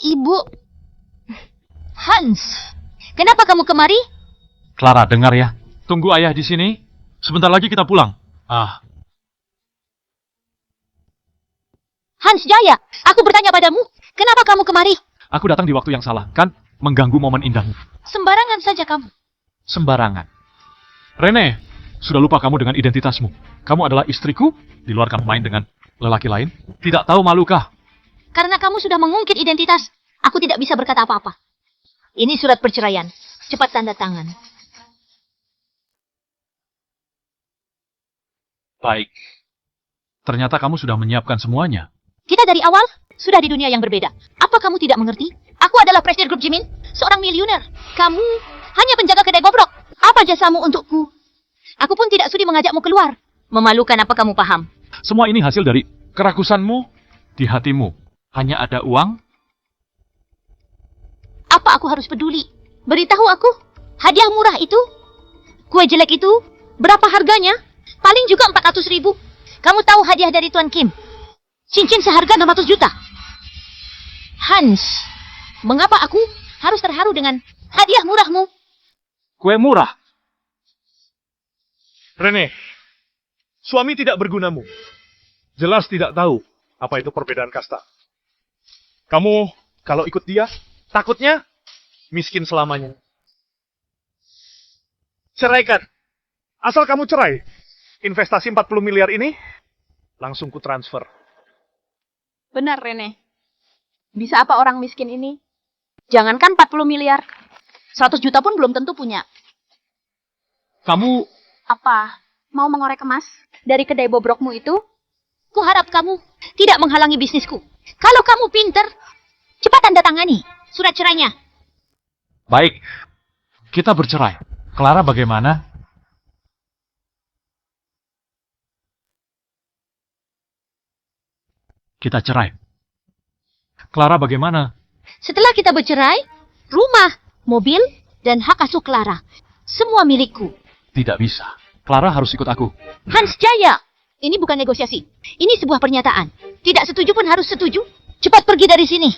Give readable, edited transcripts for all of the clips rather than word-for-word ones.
Ibu... Hans, kenapa kamu kemari? Clara, dengar ya. Tunggu ayah di sini. Sebentar lagi kita pulang. Hans Jaya, aku bertanya padamu, kenapa kamu kemari? Aku datang di waktu yang salah, kan? Mengganggu momen indahmu. Sembarangan saja kamu. Sembarangan. Rene, sudah lupa kamu dengan identitasmu. Kamu adalah istriku, di luar kamu main dengan lelaki lain. Tidak tahu malukah? Karena kamu sudah mengungkit identitas, aku tidak bisa berkata apa-apa. Ini surat perceraian. Cepat tanda tangan. Baik. Ternyata kamu sudah menyiapkan semuanya. Kita dari awal sudah di dunia yang berbeda. Apa kamu tidak mengerti? Aku adalah presiden grup Jimin, seorang miliuner. Kamu hanya penjaga kedai bobrok. Apa jasamu untukku? Aku pun tidak sudi mengajakmu keluar. Memalukan, apa kamu paham? Semua ini hasil dari kerakusanmu di hatimu. Hanya ada uang. Apa aku harus peduli? Beritahu aku, hadiah murah itu, kue jelek itu, berapa harganya? Paling juga 400.000. Kamu tahu hadiah dari Tuan Kim? Cincin seharga 600 juta. Hans, mengapa aku harus terharu dengan hadiah murahmu? Kue murah. Rene, suami tidak bergunamu. Jelas tidak tahu apa itu perbedaan kasta. Kamu kalau ikut dia, takutnya miskin selamanya. Ceraikan. Asal kamu cerai, investasi 40 miliar ini langsung ku transfer. Benar, Rene. Bisa apa orang miskin ini? Jangankan 40 miliar. 100 juta pun belum tentu punya. Kamu... Apa? Mau mengorek emas dari kedai bobrokmu itu? Kuharap kamu tidak menghalangi bisnisku. Kalau kamu pinter, cepat tanda tangani surat cerainya. Baik. Kita bercerai. Clara bagaimana? Kita cerai. Clara bagaimana? Setelah kita bercerai, rumah, mobil, dan hak asuh Clara, semua milikku. Tidak bisa. Clara harus ikut aku. Hans Jaya, ini bukan negosiasi. Ini sebuah pernyataan. Tidak setuju pun harus setuju. Cepat pergi dari sini.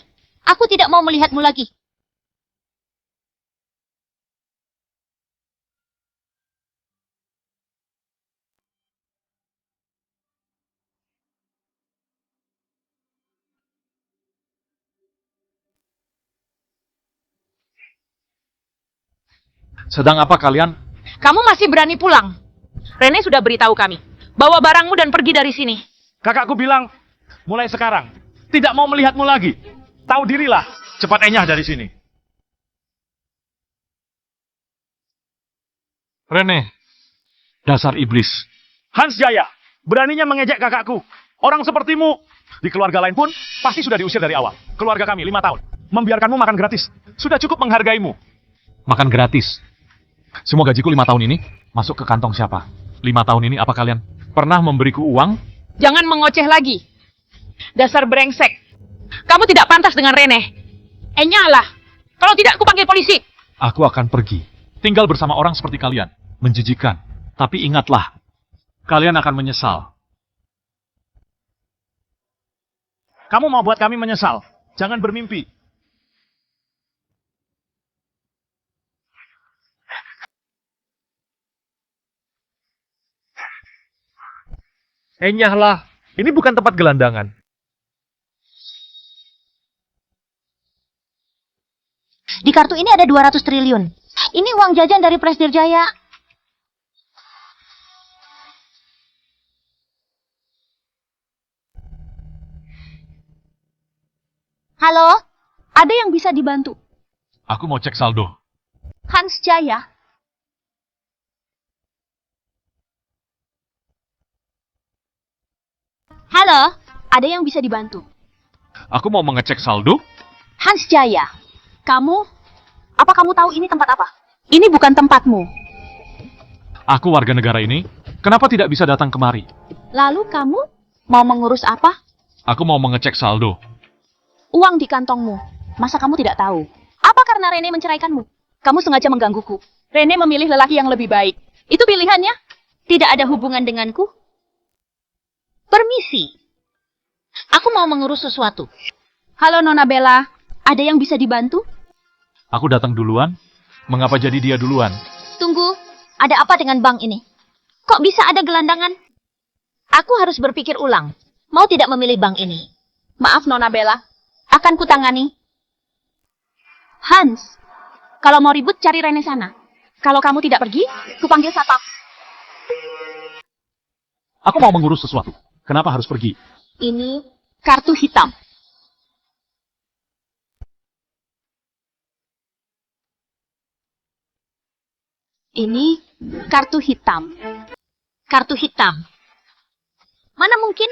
Aku tidak mau melihatmu lagi. Sedang apa kalian? Kamu masih berani pulang? Rene sudah beritahu kami. Bawa barangmu dan pergi dari sini. Kakakku bilang, mulai sekarang, tidak mau melihatmu lagi. Tahu dirilah, cepat enyah dari sini. Rene. Dasar iblis. Hans Jaya, beraninya mengejek kakakku. Orang sepertimu, di keluarga lain pun, pasti sudah diusir dari awal. Keluarga kami 5 tahun, membiarkanmu makan gratis. Sudah cukup menghargaimu. Makan gratis. Semua gajiku 5 tahun ini masuk ke kantong siapa? 5 tahun ini apa kalian pernah memberiku uang? Jangan mengoceh lagi. Dasar brengsek. Kamu tidak pantas dengan Rene. Enyahlah. Kalau tidak, aku panggil polisi. Aku akan pergi. Tinggal bersama orang seperti kalian. Menjijikan. Tapi ingatlah, kalian akan menyesal. Kamu mau buat kami menyesal. Jangan bermimpi. Enyahlah. Ini bukan tempat gelandangan. Di kartu ini ada 200 triliun. Ini uang jajan dari Presdir Jaya. Halo? Ada yang bisa dibantu? Aku mau cek saldo. Hans Jaya. Halo? Ada yang bisa dibantu? Aku mau mengecek saldo. Hans Jaya. Apa kamu tahu ini tempat apa? Ini bukan tempatmu. Aku warga negara ini. Kenapa tidak bisa datang kemari? Lalu kamu mau mengurus apa? Aku mau mengecek saldo. Uang di kantongmu. Masa kamu tidak tahu? Apa karena Rene menceraikanmu? Kamu sengaja menggangguku. Rene memilih lelaki yang lebih baik. Itu pilihannya? Tidak ada hubungan denganku? Permisi. Aku mau mengurus sesuatu. Halo Nona Bella. Ada yang bisa dibantu? Aku datang duluan. Mengapa jadi dia duluan? Tunggu, ada apa dengan bank ini? Kok bisa ada gelandangan? Aku harus berpikir ulang. Mau tidak memilih bank ini? Maaf Nona Bella, akan kutangani. Hans, kalau mau ribut cari Rene sana. Kalau kamu tidak pergi, kupanggil satpam. Aku mau mengurus sesuatu. Kenapa harus pergi? Ini kartu hitam. Ini kartu hitam. Kartu hitam. Mana mungkin?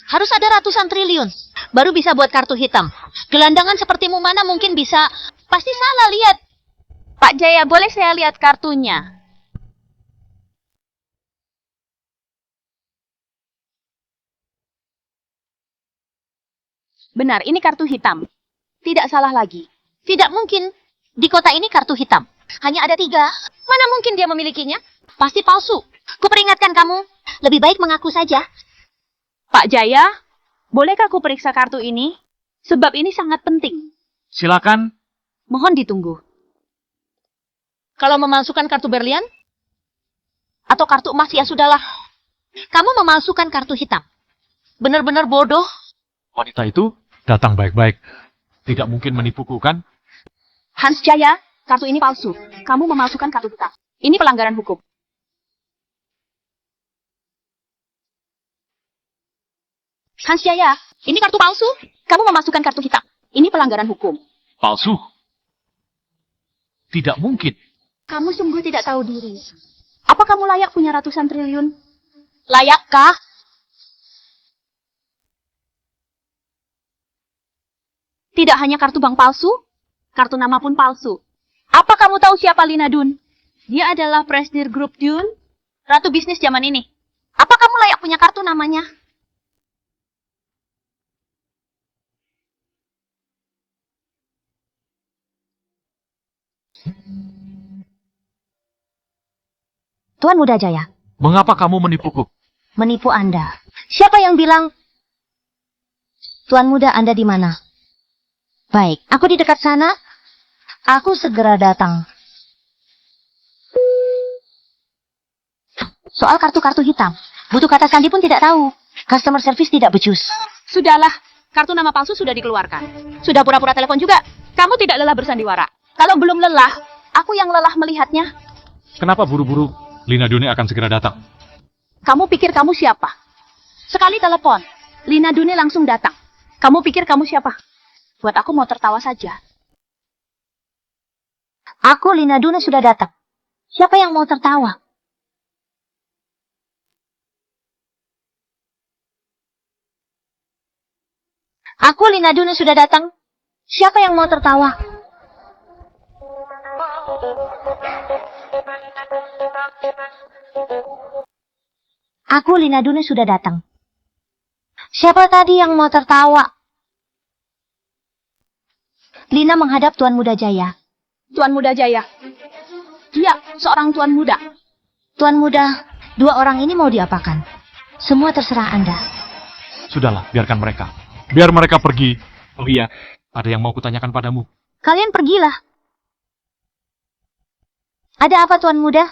Harus ada ratusan triliun. Baru bisa buat kartu hitam. Gelandangan sepertimu mana mungkin bisa? Pasti salah lihat. Pak Jaya, boleh saya lihat kartunya? Benar, ini kartu hitam. Tidak salah lagi. Tidak mungkin. Di kota ini kartu hitam. Hanya ada 3. Mana mungkin dia memilikinya? Pasti palsu. Kuperingatkan kamu. Lebih baik mengaku saja. Pak Jaya, bolehkah aku periksa kartu ini? Sebab ini sangat penting. Silakan. Mohon ditunggu. Kalau memalsukan kartu berlian? Atau kartu emas ya sudahlah. Kamu memalsukan kartu hitam. Benar-benar bodoh. Wanita itu datang baik-baik. Tidak mungkin menipuku, kan? Hans Jaya, kartu ini palsu. Kamu memalsukan kartu hitam. Ini pelanggaran hukum. Hans Jaya, ini kartu palsu. Kamu memasukkan kartu hitam. Ini pelanggaran hukum. Palsu. Tidak mungkin. Kamu sungguh tidak tahu diri. Apa kamu layak punya ratusan triliun? Layakkah? Tidak hanya kartu bank palsu, kartu nama pun palsu. Apa kamu tahu siapa Lina Dun? Dia adalah Presdir Group Dun, ratu bisnis zaman ini. Apa kamu layak punya kartu namanya? Tuan Muda Jaya, Mengapa kamu menipuku? menipu Anda. Siapa yang bilang? Tuan Muda, Anda di mana? Baik, aku di dekat sana. Aku segera datang. Soal kartu-kartu hitam, butuh kata sandi pun tidak tahu. Customer service tidak becus. Sudahlah, kartu nama palsu sudah dikeluarkan. Sudah pura-pura telepon juga. Kamu tidak lelah bersandiwara. Kalau belum lelah, aku yang lelah melihatnya. Kenapa buru-buru? Lina Dune akan segera datang. Kamu pikir kamu siapa? Sekali telepon, Lina Dune langsung datang. Kamu pikir kamu siapa? Buat aku mau tertawa saja. Aku, Lina Dune, sudah datang. Siapa yang mau tertawa? Aku, Lina Dune, sudah datang. Siapa yang mau tertawa? Aku, Lina Dune, sudah datang. Siapa tadi yang mau tertawa? Lina menghadap Tuan Muda Jaya. Tuan Muda Jaya. Dia seorang tuan muda. Tuan Muda, 2 orang ini mau diapakan? Semua terserah Anda. Sudahlah, biarkan mereka. Biar mereka pergi. Oh iya, ada yang mau kutanyakan padamu. Kalian pergilah. Ada apa, Tuan Muda?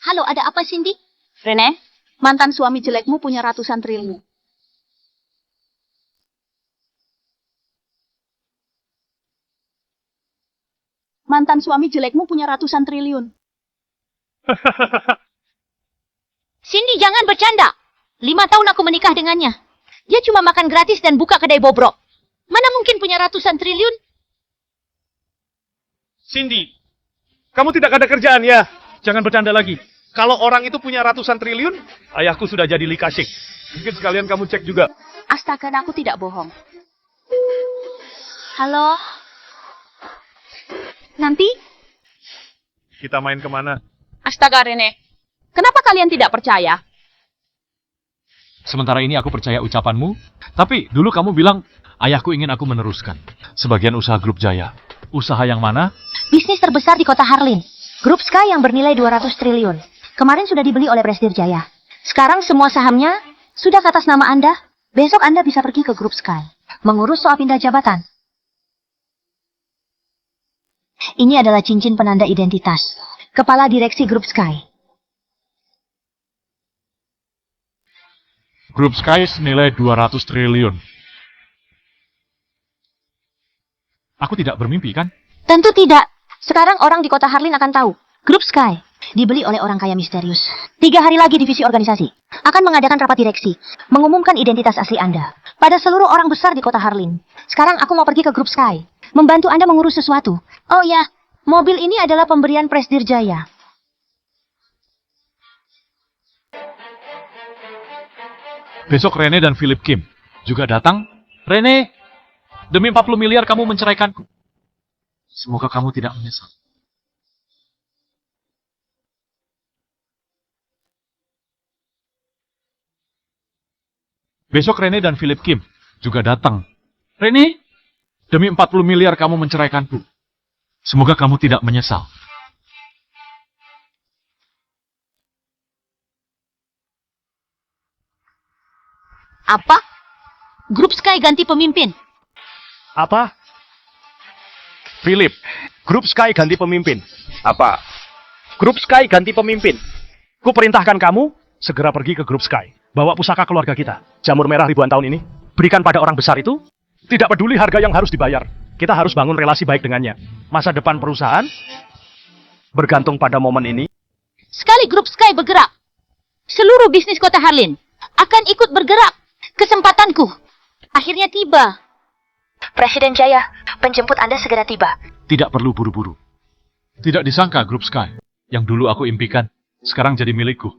Halo, ada apa, Cindy? Rene, mantan suami jelekmu punya ratusan triliun. Mantan suami jelekmu punya ratusan triliun. Cindy, jangan bercanda. 5 tahun aku menikah dengannya. Dia cuma makan gratis dan buka kedai bobrok. Mana mungkin punya ratusan triliun? Cindy, kamu tidak ada kerjaan ya? Jangan bercanda lagi. Kalau orang itu punya ratusan triliun, ayahku sudah jadi likasik. Mungkin sekalian kamu cek juga. Astaga, aku tidak bohong. Halo? Nanti? Kita main kemana? Astaga, Rene. Kenapa kalian tidak percaya? Sementara ini aku percaya ucapanmu. Tapi dulu kamu bilang, ayahku ingin aku meneruskan. Sebagian usaha Grup Jaya. Usaha yang mana? Bisnis terbesar di kota Harlin. Grup Sky yang bernilai 200 triliun. Kemarin sudah dibeli oleh Presdir Jaya. Sekarang semua sahamnya sudah ke atas nama Anda. Besok Anda bisa pergi ke Grup Sky. Mengurus soal pindah jabatan. Ini adalah cincin penanda identitas. Kepala Direksi Grup Sky. Grup Sky senilai 200 triliun. Aku tidak bermimpi, kan? Tentu tidak. Sekarang orang di kota Harlin akan tahu. Grup Sky dibeli oleh orang kaya misterius. 3 hari lagi divisi organisasi akan mengadakan rapat direksi, mengumumkan identitas asli Anda pada seluruh orang besar di kota Harlin. Sekarang aku mau pergi ke Grup Sky, membantu Anda mengurus sesuatu. Oh ya, mobil ini adalah pemberian Presdir Jaya. Besok Rene dan Philip Kim juga datang. Rene, demi 40 miliar kamu menceraikanku. Semoga kamu tidak menyesal. Besok Rene dan Philip Kim juga datang. Rene, demi 40 miliar kamu menceraikanku. Semoga kamu tidak menyesal. Apa? Grup Sky ganti pemimpin. Apa? Philip, Grup Sky ganti pemimpin. Apa? Grup Sky ganti pemimpin. Ku perintahkan kamu segera pergi ke Grup Sky. Bawa pusaka keluarga kita. Jamur merah ribuan tahun ini. Berikan pada orang besar itu. Tidak peduli harga yang harus dibayar. Kita harus bangun relasi baik dengannya. Masa depan perusahaan bergantung pada momen ini. Sekali Grup Sky bergerak, seluruh bisnis kota Harlin akan ikut bergerak. Kesempatanku akhirnya tiba. Presiden Jaya, penjemput Anda segera tiba. Tidak perlu buru-buru. Tidak disangka Grup Sky, yang dulu aku impikan, sekarang jadi milikku.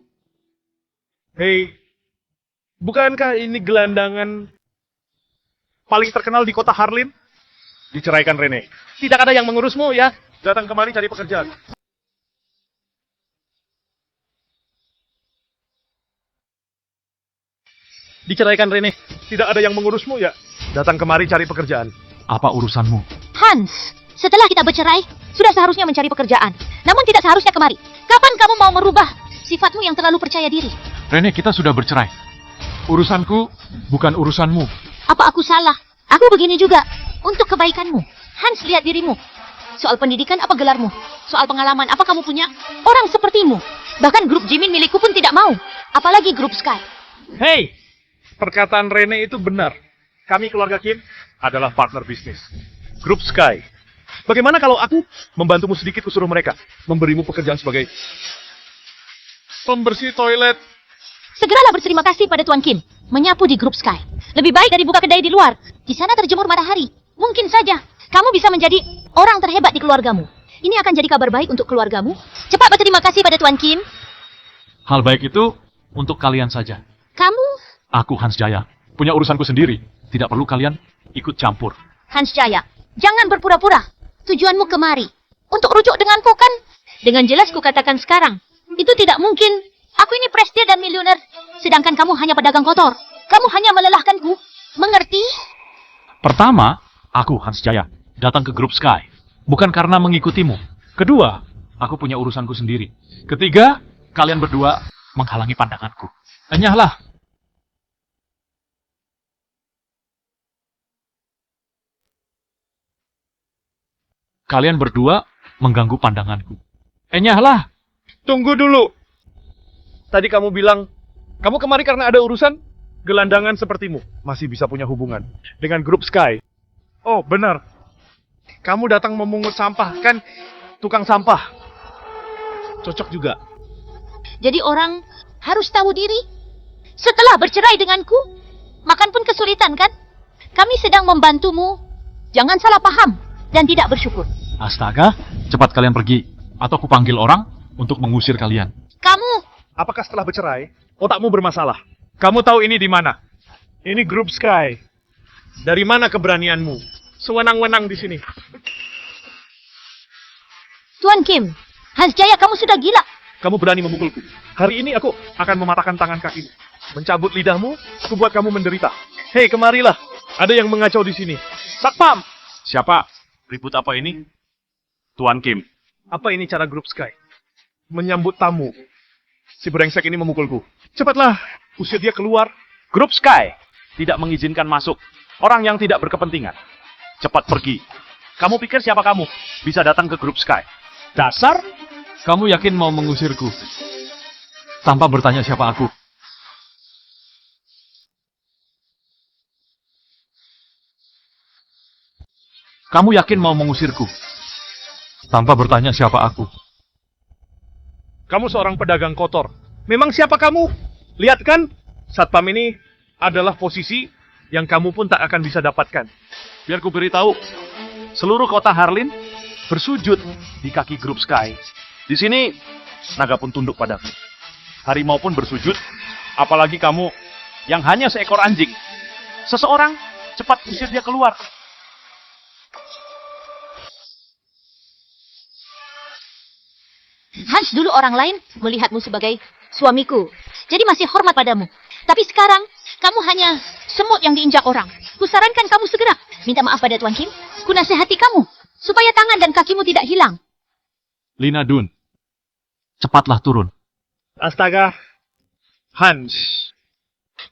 Hei, bukankah ini gelandangan paling terkenal di kota Harlin? Diceraikan Rene. Tidak ada yang mengurusmu ya. Datang kemari cari pekerjaan. Diceraikan Rene. Tidak ada yang mengurusmu ya. Datang kemari cari pekerjaan. Apa urusanmu? Hans, setelah kita bercerai, sudah seharusnya mencari pekerjaan. Namun tidak seharusnya kemari. Kapan kamu mau merubah sifatmu yang terlalu percaya diri? Rene, kita sudah bercerai. Urusanku bukan urusanmu. Apa aku salah? Aku begini juga. Untuk kebaikanmu. Hans, lihat dirimu. Soal pendidikan, apa gelarmu? Soal pengalaman, apa kamu punya? Orang sepertimu. Bahkan grup Jimin milikku pun tidak mau. Apalagi grup Sky. Hei, perkataan Rene itu benar. Kami keluarga Kim adalah partner bisnis. Grup Sky. Bagaimana kalau aku membantumu sedikit kusuruh mereka? Memberimu pekerjaan sebagai pembersih toilet. Segeralah berterima kasih pada Tuan Kim. Menyapu di grup Sky. Lebih baik dari buka kedai di luar. Di sana terjemur matahari. Mungkin saja kamu bisa menjadi orang terhebat di keluargamu. Ini akan jadi kabar baik untuk keluargamu. Cepat berterima kasih pada Tuan Kim. Hal baik itu untuk kalian saja. Kamu, Aku Hans Jaya, punya urusanku sendiri. Tidak perlu kalian ikut campur. Hans Jaya, jangan berpura-pura. Tujuanmu kemari. Untuk rujuk denganku kan? Dengan jelas kukatakan sekarang. Itu tidak mungkin. Aku ini presiden dan miliuner. Sedangkan kamu hanya pedagang kotor. Kamu hanya melelahkanku. Mengerti? Pertama, aku Hans Jaya, datang ke Grup Sky. Bukan karena mengikutimu. Kedua, aku punya urusanku sendiri. Ketiga, kalian berdua menghalangi pandanganku. Enyahlah. Kalian berdua mengganggu pandanganku. Enyahlah. Tunggu dulu. Tadi kamu bilang, kamu kemari karena ada urusan? Gelandangan sepertimu masih bisa punya hubungan dengan grup Sky. Oh, benar. Kamu datang memungut sampah, kan? Tukang sampah. Cocok juga. Jadi orang harus tahu diri. Setelah bercerai denganku, makan pun kesulitan kan? Kami sedang membantumu. Jangan salah paham dan tidak bersyukur. Astaga, cepat kalian pergi. Atau aku panggil orang untuk mengusir kalian. Kamu, Apakah setelah bercerai, otakmu bermasalah? Kamu tahu ini di mana? Ini grup Sky. Dari mana keberanianmu? Sewenang-wenang di sini. Tuan Kim, Hans Jaya, kamu sudah gila. Kamu berani memukulku. Hari ini aku akan mematahkan tangan kakimu. Mencabut lidahmu, aku buat kamu menderita. Hei, kemarilah. Ada yang mengacau di sini. Satpam! Siapa? Ribut apa ini? Tuan Kim. Apa ini cara grup Sky? Menyambut tamu. si brengsek ini memukulku. Cepatlah, usir dia keluar. Grup Sky tidak mengizinkan masuk orang yang tidak berkepentingan. Cepat pergi. Kamu pikir siapa kamu? Bisa datang ke grup Sky. Dasar? Kamu yakin mau mengusirku? Tanpa bertanya siapa aku. Kamu yakin mau mengusirku? Tanpa bertanya siapa aku. Kamu seorang pedagang kotor. Memang siapa kamu? Lihat kan, satpam ini adalah posisi yang kamu pun tak akan bisa dapatkan. Biar ku beritahu, seluruh kota Harlin bersujud di kaki grup Sky. Di sini, naga pun tunduk padaku. Harimau pun bersujud, apalagi kamu yang hanya seekor anjing. Seseorang, cepat usir dia keluar. Hans dulu orang lain melihatmu sebagai suamiku, jadi masih hormat padamu. Tapi sekarang, kamu hanya semut yang diinjak orang. Kusarankan kamu segera minta maaf pada Tuan Kim. Ku nasihati kamu, supaya tangan dan kakimu tidak hilang. Lina Dun, cepatlah turun. Astaga, Hans.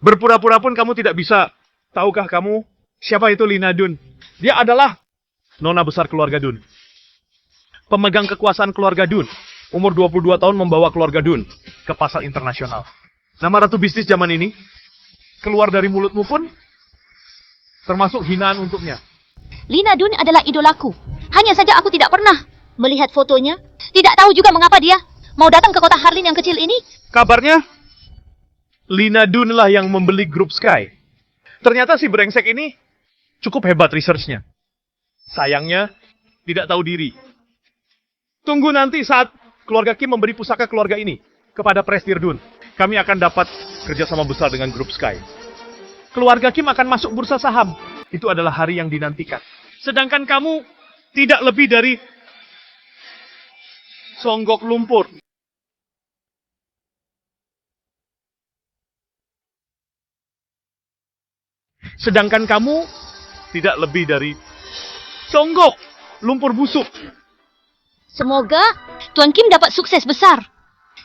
Berpura-pura pun kamu tidak bisa. Tahukah kamu siapa itu Lina Dun? Dia adalah nona besar keluarga Dun. Pemegang kekuasaan keluarga Dun. Umur 22 tahun membawa keluarga Dun ke pasar internasional. Nama ratu bisnis zaman ini keluar dari mulutmu pun termasuk hinaan untuknya. Lina Dun adalah idolaku. Hanya saja aku tidak pernah melihat fotonya. Tidak tahu juga mengapa dia mau datang ke kota Harlin yang kecil ini. Kabarnya Lina Dun lah yang membeli grup Sky. Ternyata si brengsek ini cukup hebat researchnya. Sayangnya tidak tahu diri. Tunggu nanti saat keluarga Kim memberi pusaka keluarga ini kepada Prestir Dun. Kami akan dapat kerjasama besar dengan grup Sky. Keluarga Kim akan masuk bursa saham. Itu adalah hari yang dinantikan. Sedangkan kamu tidak lebih dari songgok lumpur. Sedangkan kamu tidak lebih dari songgok lumpur busuk. Semoga Tuan Kim dapat sukses besar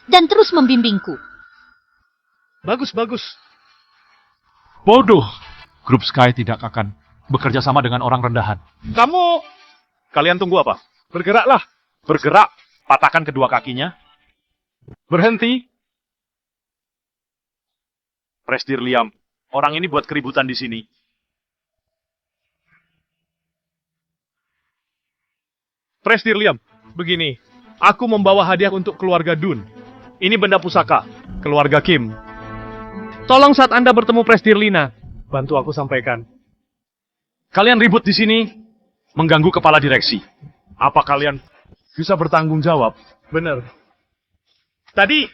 dan terus membimbingku. Bagus, bagus. Bodoh. Grup Sky tidak akan bekerja sama dengan orang rendahan. Kalian tunggu apa? Bergeraklah. Bergerak. Patahkan kedua kakinya. Berhenti. Presdir Liam. Orang ini buat keributan di sini. Presdir Liam, begini. Aku membawa hadiah untuk keluarga Dun. Ini benda pusaka. Keluarga Kim. Tolong saat Anda bertemu Presdir Lina, bantu aku sampaikan. Kalian ribut di sini, mengganggu kepala direksi. Apa kalian bisa bertanggung jawab? Benar. Tadi,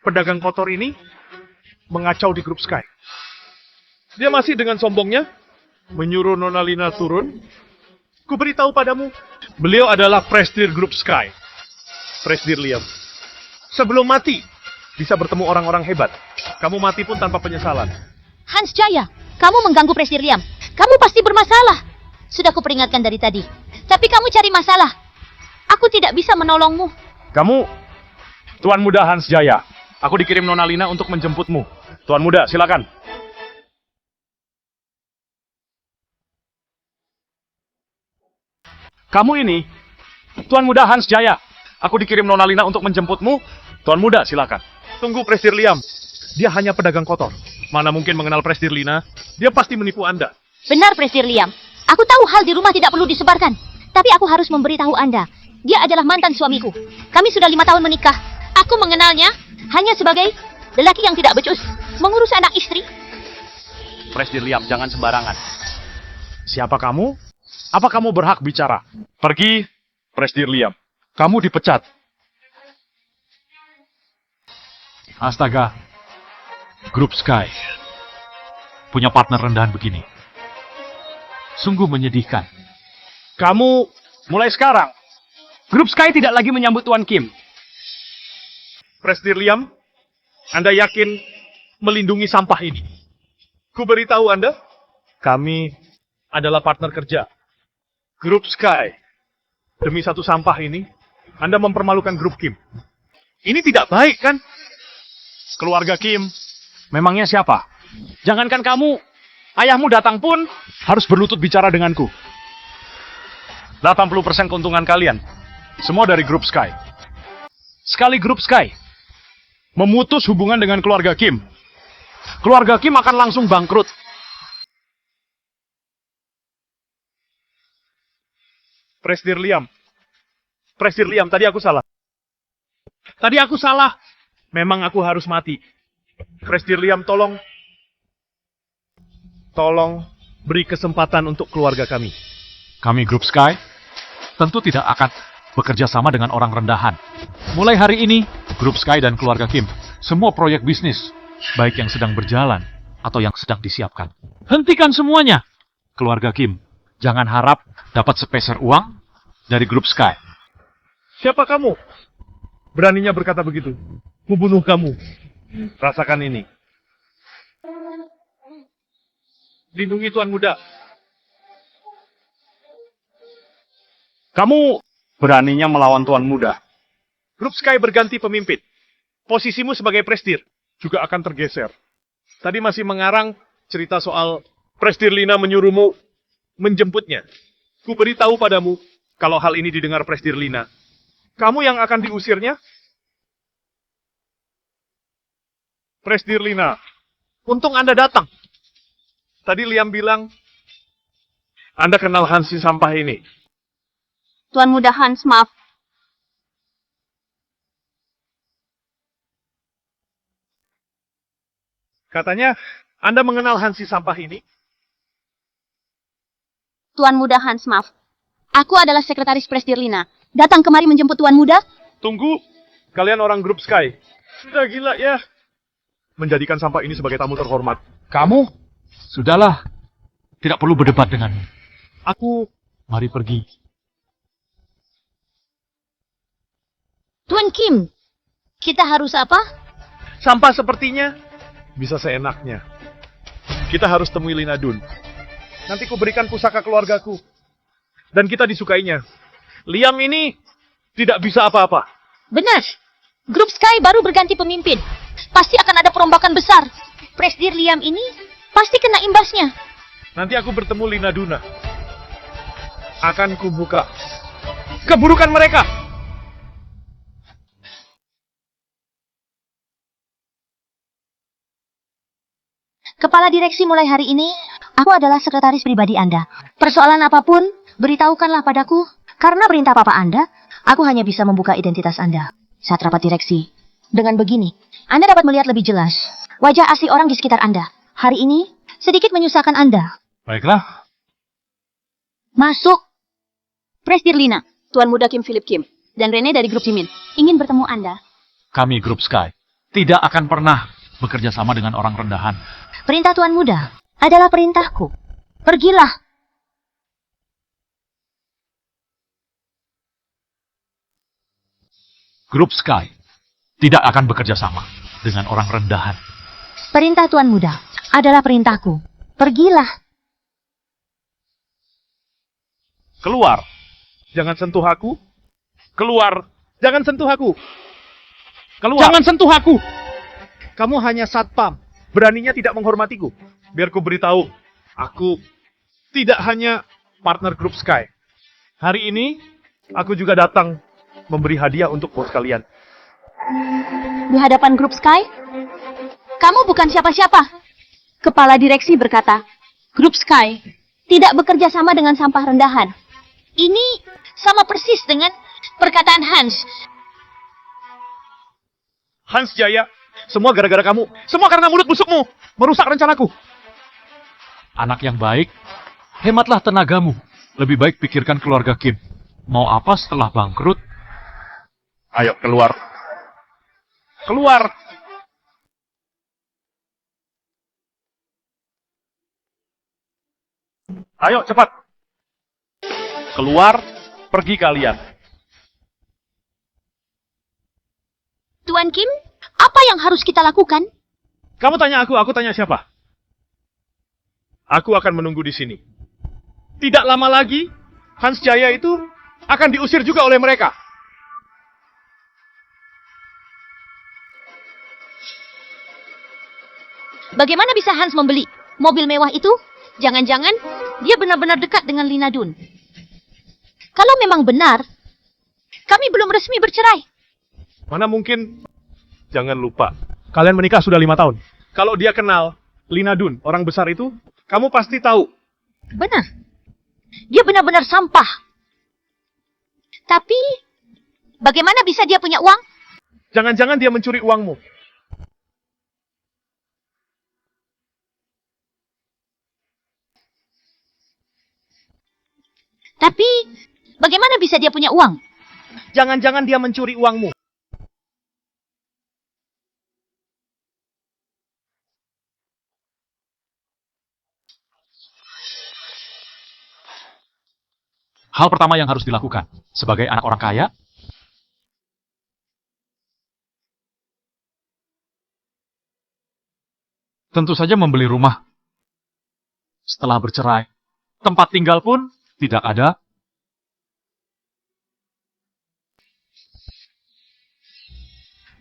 pedagang kotor ini mengacau di grup Sky. Dia masih dengan sombongnya menyuruh Nona Lina turun. Ku beritahu padamu, beliau adalah Presdir Grup Sky. Presdir Liam. Sebelum mati, bisa bertemu orang-orang hebat. Kamu mati pun tanpa penyesalan. Hans Jaya, kamu mengganggu Presdir Liam. Kamu pasti bermasalah. Sudah kuperingatkan dari tadi. Tapi kamu cari masalah. Aku tidak bisa menolongmu. Kamu, Tuan Muda Hans Jaya. Aku dikirim Nona Lina untuk menjemputmu. Tuan Muda, silakan. Kamu ini, Tuan Muda Hans Jaya. Aku dikirim Nona Lina untuk menjemputmu. Tuan Muda, silakan. Tunggu Presdir Liam. Dia hanya pedagang kotor. Mana mungkin mengenal Presdir Lina? Dia pasti menipu Anda. Benar, Presdir Liam. Aku tahu hal di rumah tidak perlu disebarkan. Tapi aku harus memberitahu Anda. Dia adalah mantan suamiku. Kami sudah 5 tahun menikah. Aku mengenalnya hanya sebagai lelaki yang tidak becus, mengurus anak istri. Presdir Liam, jangan sembarangan. Siapa kamu? Apa kamu berhak bicara? Pergi, Presdir Liam. Kamu dipecat. Astaga. Grup Sky punya partner rendahan begini. Sungguh menyedihkan. Kamu mulai sekarang. Grup Sky tidak lagi menyambut Tuan Kim. Presdir Liam, Anda yakin melindungi sampah ini? Ku beritahu Anda, kami adalah partner kerja. Grup Sky. Demi satu sampah ini, Anda mempermalukan grup Kim. Ini tidak baik, kan? Keluarga Kim, memangnya siapa? Jangankan kamu, ayahmu datang pun harus berlutut bicara denganku. 80% keuntungan kalian, semua dari grup Sky. Sekali grup Sky memutus hubungan dengan keluarga Kim, keluarga Kim akan langsung bangkrut. Presdir Liam, tadi aku salah. Memang aku harus mati. Presdir Liam, tolong beri kesempatan untuk keluarga kami. Kami grup Sky tentu tidak akan bekerja sama dengan orang rendahan. Mulai hari ini, grup Sky dan keluarga Kim, semua proyek bisnis, baik yang sedang berjalan atau yang sedang disiapkan, hentikan semuanya. Keluarga Kim, jangan harap dapat sepeser uang dari grup Sky. Siapa kamu? Beraninya berkata begitu. Kubunuh kamu. Rasakan ini. Lindungi Tuan Muda. Kamu beraninya melawan Tuan Muda. Grup Sky berganti pemimpin. Posisimu sebagai presdir juga akan tergeser. Tadi masih mengarang cerita soal Presdir Lina menyuruhmu menjemputnya. Ku beritahu padamu, kalau hal ini didengar Presdir Lina, kamu yang akan diusirnya? Presdir Lina, untung Anda datang. Tadi Liam bilang, Anda kenal Hansi sampah ini. Tuan Muda Hans, maaf. Katanya, Anda mengenal Hansi sampah ini? Tuan Muda Hans, maaf. Aku adalah sekretaris Presdir Lina. Datang kemari menjemput Tuan Muda? Tunggu, kalian orang grup Sky. Sudah gila ya. Menjadikan sampah ini sebagai tamu terhormat. Kamu? Sudahlah, tidak perlu berdebat denganmu. Aku... Mari pergi. Tuan Kim, kita harus apa? Sampah sepertinya bisa seenaknya. Kita harus temui Lina Dun. Nanti ku berikan pusaka keluargaku. Dan kita disukainya. Liam ini tidak bisa apa-apa. Benar. Grup Sky baru berganti pemimpin. Pasti akan ada perombakan besar. Presdir Liam ini pasti kena imbasnya. Nanti aku bertemu Lina Duna. Akan kubuka keburukan mereka. Kepala direksi mulai hari ini, aku adalah sekretaris pribadi Anda. Persoalan apapun, beritahukanlah padaku. Karena perintah Papa Anda, aku hanya bisa membuka identitas Anda saat rapat direksi. Dengan begini, Anda dapat melihat lebih jelas wajah asli orang di sekitar Anda. Hari ini, sedikit menyusahkan Anda. Baiklah. Masuk. Presdir Lina, Tuan Muda Kim Philip Kim, dan Rene dari grup Jimin ingin bertemu Anda. Kami grup Sky tidak akan pernah bekerja sama dengan orang rendahan. Perintah Tuan Muda adalah perintahku. Pergilah. Grup Sky tidak akan bekerja sama dengan orang rendahan. Perintah Tuan Muda adalah perintahku. Pergilah. Keluar. Jangan sentuh aku. Keluar. Jangan sentuh aku. Keluar. Jangan sentuh aku. Kamu hanya satpam. Beraninya tidak menghormatiku. Biar ku beritahu. Aku tidak hanya partner grup Sky. Hari ini, aku juga datang memberi hadiah untuk bos kalian. Di hadapan grup Sky? Kamu bukan siapa-siapa. Kepala direksi berkata, grup Sky tidak bekerja sama dengan sampah rendahan. Ini sama persis dengan perkataan Hans. Hans Jaya, semua gara-gara kamu. Semua karena mulut busukmu. Merusak rencanaku. Anak yang baik, hematlah tenagamu. Lebih baik pikirkan keluarga Kim. Mau apa setelah bangkrut? Ayo, keluar. Keluar. Ayo, cepat. Keluar, pergi kalian. Tuan Kim, apa yang harus kita lakukan? Kamu tanya aku tanya siapa? Aku akan menunggu di sini. Tidak lama lagi, Hans Jaya itu akan diusir juga oleh mereka. Bagaimana bisa Hans membeli mobil mewah itu? Jangan-jangan dia benar-benar dekat dengan Lina Dun. Kalau memang benar, kami belum resmi bercerai. Mana mungkin? Jangan lupa, kalian menikah sudah 5 tahun. Kalau dia kenal Lina Dun, orang besar itu, kamu pasti tahu. Benar. Dia benar-benar sampah. Tapi, bagaimana bisa dia punya uang? Jangan-jangan dia mencuri uangmu. Tapi, bagaimana bisa dia punya uang? Jangan-jangan dia mencuri uangmu. Hal pertama yang harus dilakukan sebagai anak orang kaya, tentu saja membeli rumah. Setelah bercerai, tempat tinggal pun tidak ada.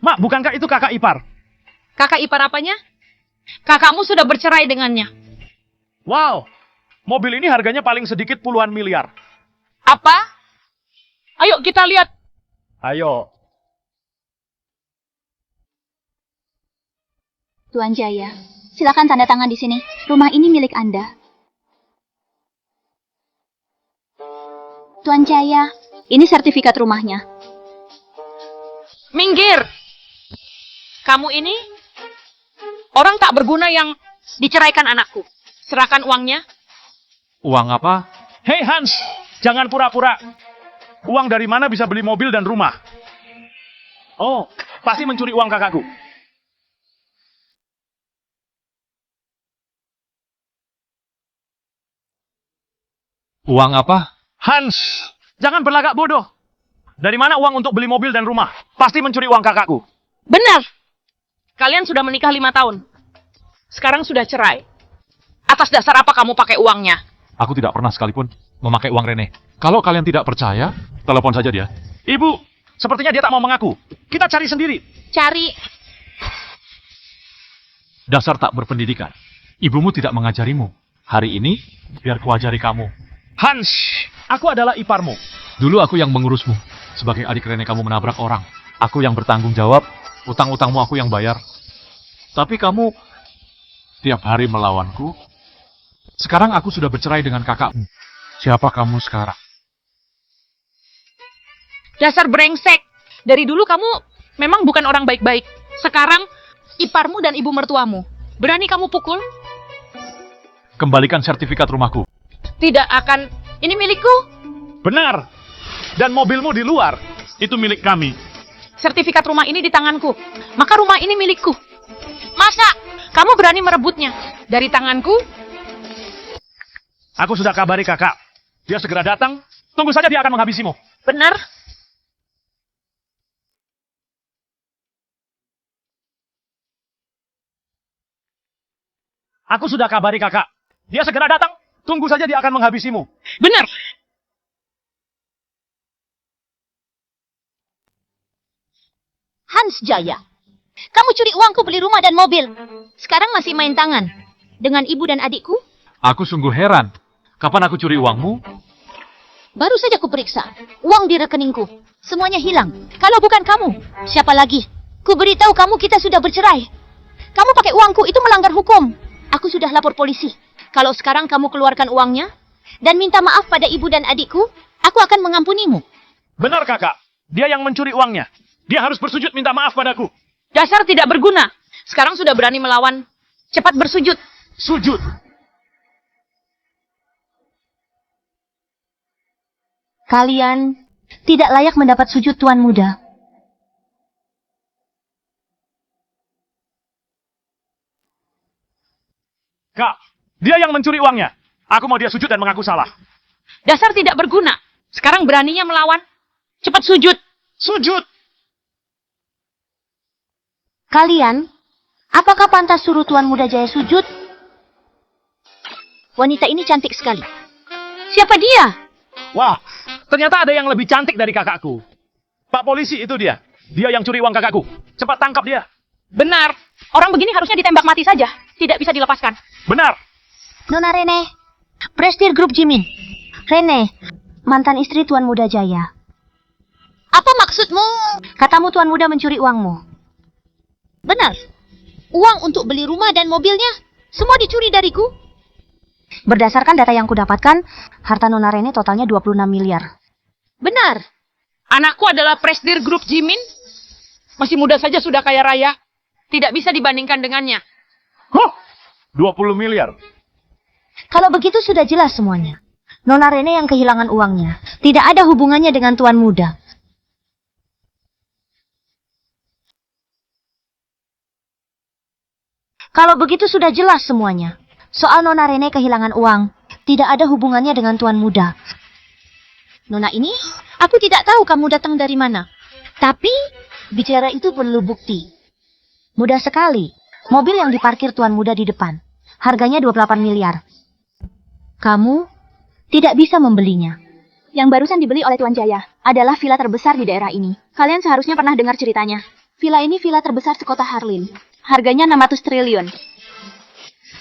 Mak, bukankah itu kakak ipar? Kakak ipar apanya? Kakakmu sudah bercerai dengannya. Wow, mobil ini harganya paling sedikit puluhan miliar. Apa? Ayo kita lihat. Ayo. Tuan Jaya, silakan tanda tangan di sini. Rumah ini milik Anda. Tuan Jaya, ini sertifikat rumahnya. Minggir. Kamu ini orang tak berguna yang diceraikan anakku. Serahkan uangnya. Uang apa? Hei Hans, jangan pura-pura. Uang dari mana bisa beli mobil dan rumah? Oh, pasti mencuri uang kakakku. Uang apa? Hans, jangan berlagak bodoh. Dari mana uang untuk beli mobil dan rumah? Pasti mencuri uang kakakku. Benar. Kalian sudah menikah 5 tahun. Sekarang sudah cerai. Atas dasar apa kamu pakai uangnya? Aku tidak pernah sekalipun memakai uang Rene. Kalau kalian tidak percaya, telepon saja dia. Ibu, sepertinya dia tak mau mengaku. Kita cari sendiri. Cari. Dasar tak berpendidikan. Ibumu tidak mengajarimu. Hari ini, biar kuajari kamu. Hans, aku adalah iparmu. Dulu aku yang mengurusmu. Sebagai adik Rene kamu menabrak orang. Aku yang bertanggung jawab. Utang-utangmu aku yang bayar. Tapi kamu tiap hari melawanku. Sekarang aku sudah bercerai dengan kakakmu. Siapa kamu sekarang? Dasar brengsek. Dari dulu kamu memang bukan orang baik-baik. Sekarang iparmu dan ibu mertuamu. Berani kamu pukul? Kembalikan sertifikat rumahku. Tidak akan. Ini milikku. Benar. Dan mobilmu di luar. Itu milik kami. Sertifikat rumah ini di tanganku. Maka rumah ini milikku. Masa kamu berani merebutnya dari tanganku? Aku sudah kabari kakak. Dia segera datang. Tunggu saja dia akan menghabisimu. Benar. Aku sudah kabari kakak. Dia segera datang. Tunggu saja dia akan menghabisimu. Benar. Hans Jaya, kamu curi uangku beli rumah dan mobil. Sekarang masih main tangan dengan ibu dan adikku? Aku sungguh heran. Kapan aku curi uangmu? Baru saja kuperiksa. Uang di rekeningku. Semuanya hilang. Kalau bukan kamu, siapa lagi? Ku beritahu kamu kita sudah bercerai. Kamu pakai uangku itu melanggar hukum. Aku sudah lapor polisi. Kalau sekarang kamu keluarkan uangnya dan minta maaf pada ibu dan adikku, aku akan mengampunimu. Benar kakak. Dia yang mencuri uangnya. Dia harus bersujud minta maaf padaku. Dasar tidak berguna. Sekarang sudah berani melawan. Cepat bersujud. Sujud. Kalian tidak layak mendapat sujud Tuan Muda. Kak, dia yang mencuri uangnya. Aku mau dia sujud dan mengaku salah. Dasar tidak berguna. Sekarang beraninya melawan. Cepat sujud. Sujud. Kalian, apakah pantas suruh Tuan Muda Jaya sujud? Wanita ini cantik sekali. Siapa dia? Wah, ternyata ada yang lebih cantik dari kakakku. Pak polisi itu dia. Dia yang curi uang kakakku. Cepat tangkap dia. Benar. Orang begini harusnya ditembak mati saja. tidak bisa dilepaskan. Benar. Nona Rene, Prestige Group Jimin. Rene, mantan istri Tuan Muda Jaya. Apa maksudmu? Katamu Tuan Muda mencuri uangmu. Benar. Uang untuk beli rumah dan mobilnya, semua dicuri dariku. Berdasarkan data yang kudapatkan, harta Nona Rene totalnya 26 miliar. Benar. Anakku adalah Prestige Group Jimin. Masih muda saja sudah kaya raya. Tidak bisa dibandingkan dengannya. Huh, 20 miliar. Kalau begitu sudah jelas semuanya. Nona Rene yang kehilangan uangnya. Tidak ada hubungannya dengan Tuan Muda. Kalau begitu sudah jelas semuanya. Soal Nona Rene kehilangan uang, tidak ada hubungannya dengan Tuan Muda. Nona ini, aku tidak tahu kamu datang dari mana. Tapi, bicara itu perlu bukti. Mudah sekali. Mobil yang diparkir Tuan Muda di depan. Harganya 28 miliar. Kamu tidak bisa membelinya. Yang barusan dibeli oleh Tuan Jaya adalah villa terbesar di daerah ini. Kalian seharusnya pernah dengar ceritanya. Villa ini villa terbesar sekota Harlin. Harganya 600 triliun.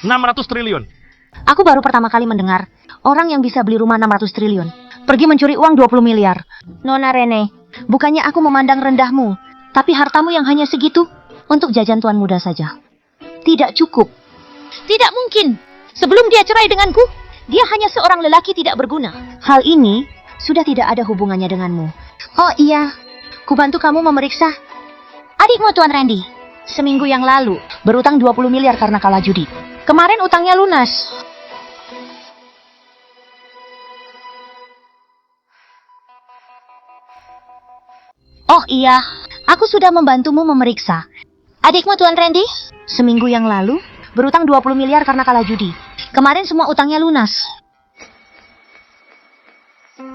600 triliun. Aku baru pertama kali mendengar orang yang bisa beli rumah 600 triliun. Pergi mencuri uang 20 miliar. Nona Rene, bukannya aku memandang rendahmu, tapi hartamu yang hanya segitu untuk jajan Tuan Muda saja. Tidak cukup. Tidak mungkin. Sebelum dia cerai denganku, dia hanya seorang lelaki tidak berguna. Hal ini sudah tidak ada hubungannya denganmu. Oh iya, kubantu kamu memeriksa adikmu Tuan Randy. Seminggu yang lalu, berutang 20 miliar karena kalah judi. Kemarin utangnya lunas. Oh iya, aku sudah membantumu memeriksa adikmu Tuan Randy. Seminggu yang lalu, berutang 20 miliar karena kalah judi. Kemarin semua utangnya lunas.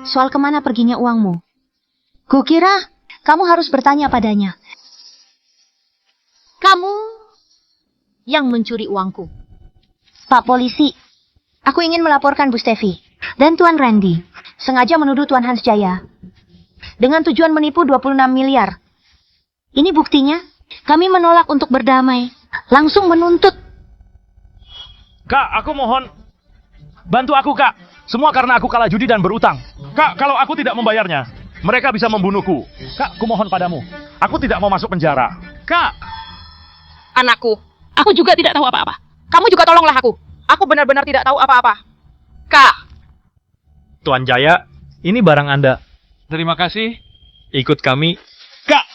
Soal kemana perginya uangmu? Kukira kamu harus bertanya padanya. Kamu yang mencuri uangku. Pak Polisi, aku ingin melaporkan Bu Stevi dan Tuan Randy sengaja menuduh Tuan Hans Jaya dengan tujuan menipu 26 miliar. Ini buktinya. Kami menolak untuk berdamai, langsung menuntut. Kak, aku mohon. Bantu aku, Kak. Semua karena aku kalah judi dan berutang. Kak, kalau aku tidak membayarnya, mereka bisa membunuhku. Kak, aku mohon padamu. Aku tidak mau masuk penjara. Kak! Anakku, aku juga tidak tahu apa-apa. Kamu juga tolonglah aku. Aku benar-benar tidak tahu apa-apa. Kak, Tuan Jaya, ini barang Anda. Terima kasih. Ikut kami. Kak!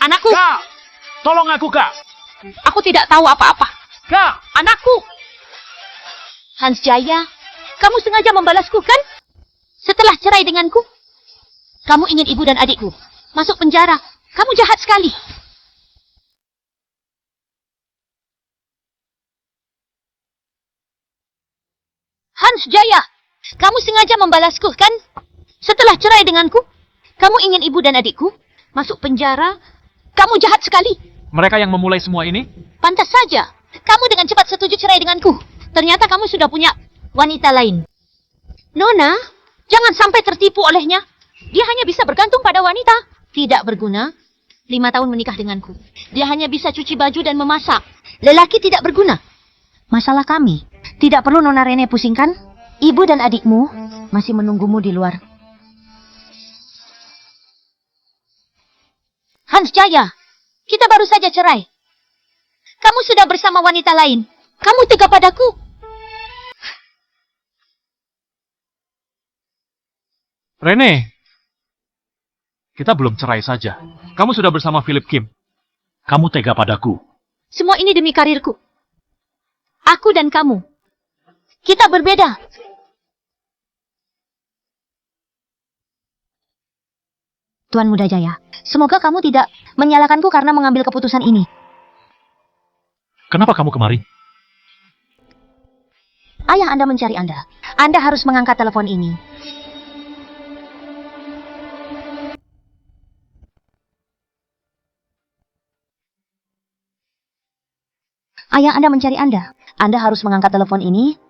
anakku, Kak! Tolong aku, Kak! aku tidak tahu apa-apa. Kak! Anakku, Hans Jaya, kamu sengaja membalasku kan? Setelah cerai denganku, kamu ingin ibu dan adikku masuk penjara. Kamu jahat sekali. Hans Jaya, kamu sengaja membalasku kan? Setelah cerai denganku, kamu ingin ibu dan adikku masuk penjara. Kamu jahat sekali. Mereka yang memulai semua ini? Pantas saja. Kamu dengan cepat setuju cerai denganku. Ternyata kamu sudah punya wanita lain. Nona, jangan sampai tertipu olehnya. Dia hanya bisa bergantung pada wanita. Tidak berguna. 5 tahun menikah denganku. Dia hanya bisa cuci baju dan memasak. Lelaki tidak berguna. Masalah kami. Tidak perlu Nona Rene pusingkan. Ibu dan adikmu masih menunggumu di luar. Hans Jaya, kita baru saja cerai. Kamu sudah bersama wanita lain. Kamu tega padaku. Rene, kita belum cerai saja. Kamu sudah bersama Philip Kim. Kamu tega padaku. Semua ini demi karirku. Aku dan kamu. Kita berbeda. Tuan Muda Jaya, semoga kamu tidak menyalahkanku karena mengambil keputusan ini. Kenapa kamu kemari? Ayah Anda mencari Anda. Anda harus mengangkat telepon ini. Ayah Anda mencari Anda. Anda harus mengangkat telepon ini.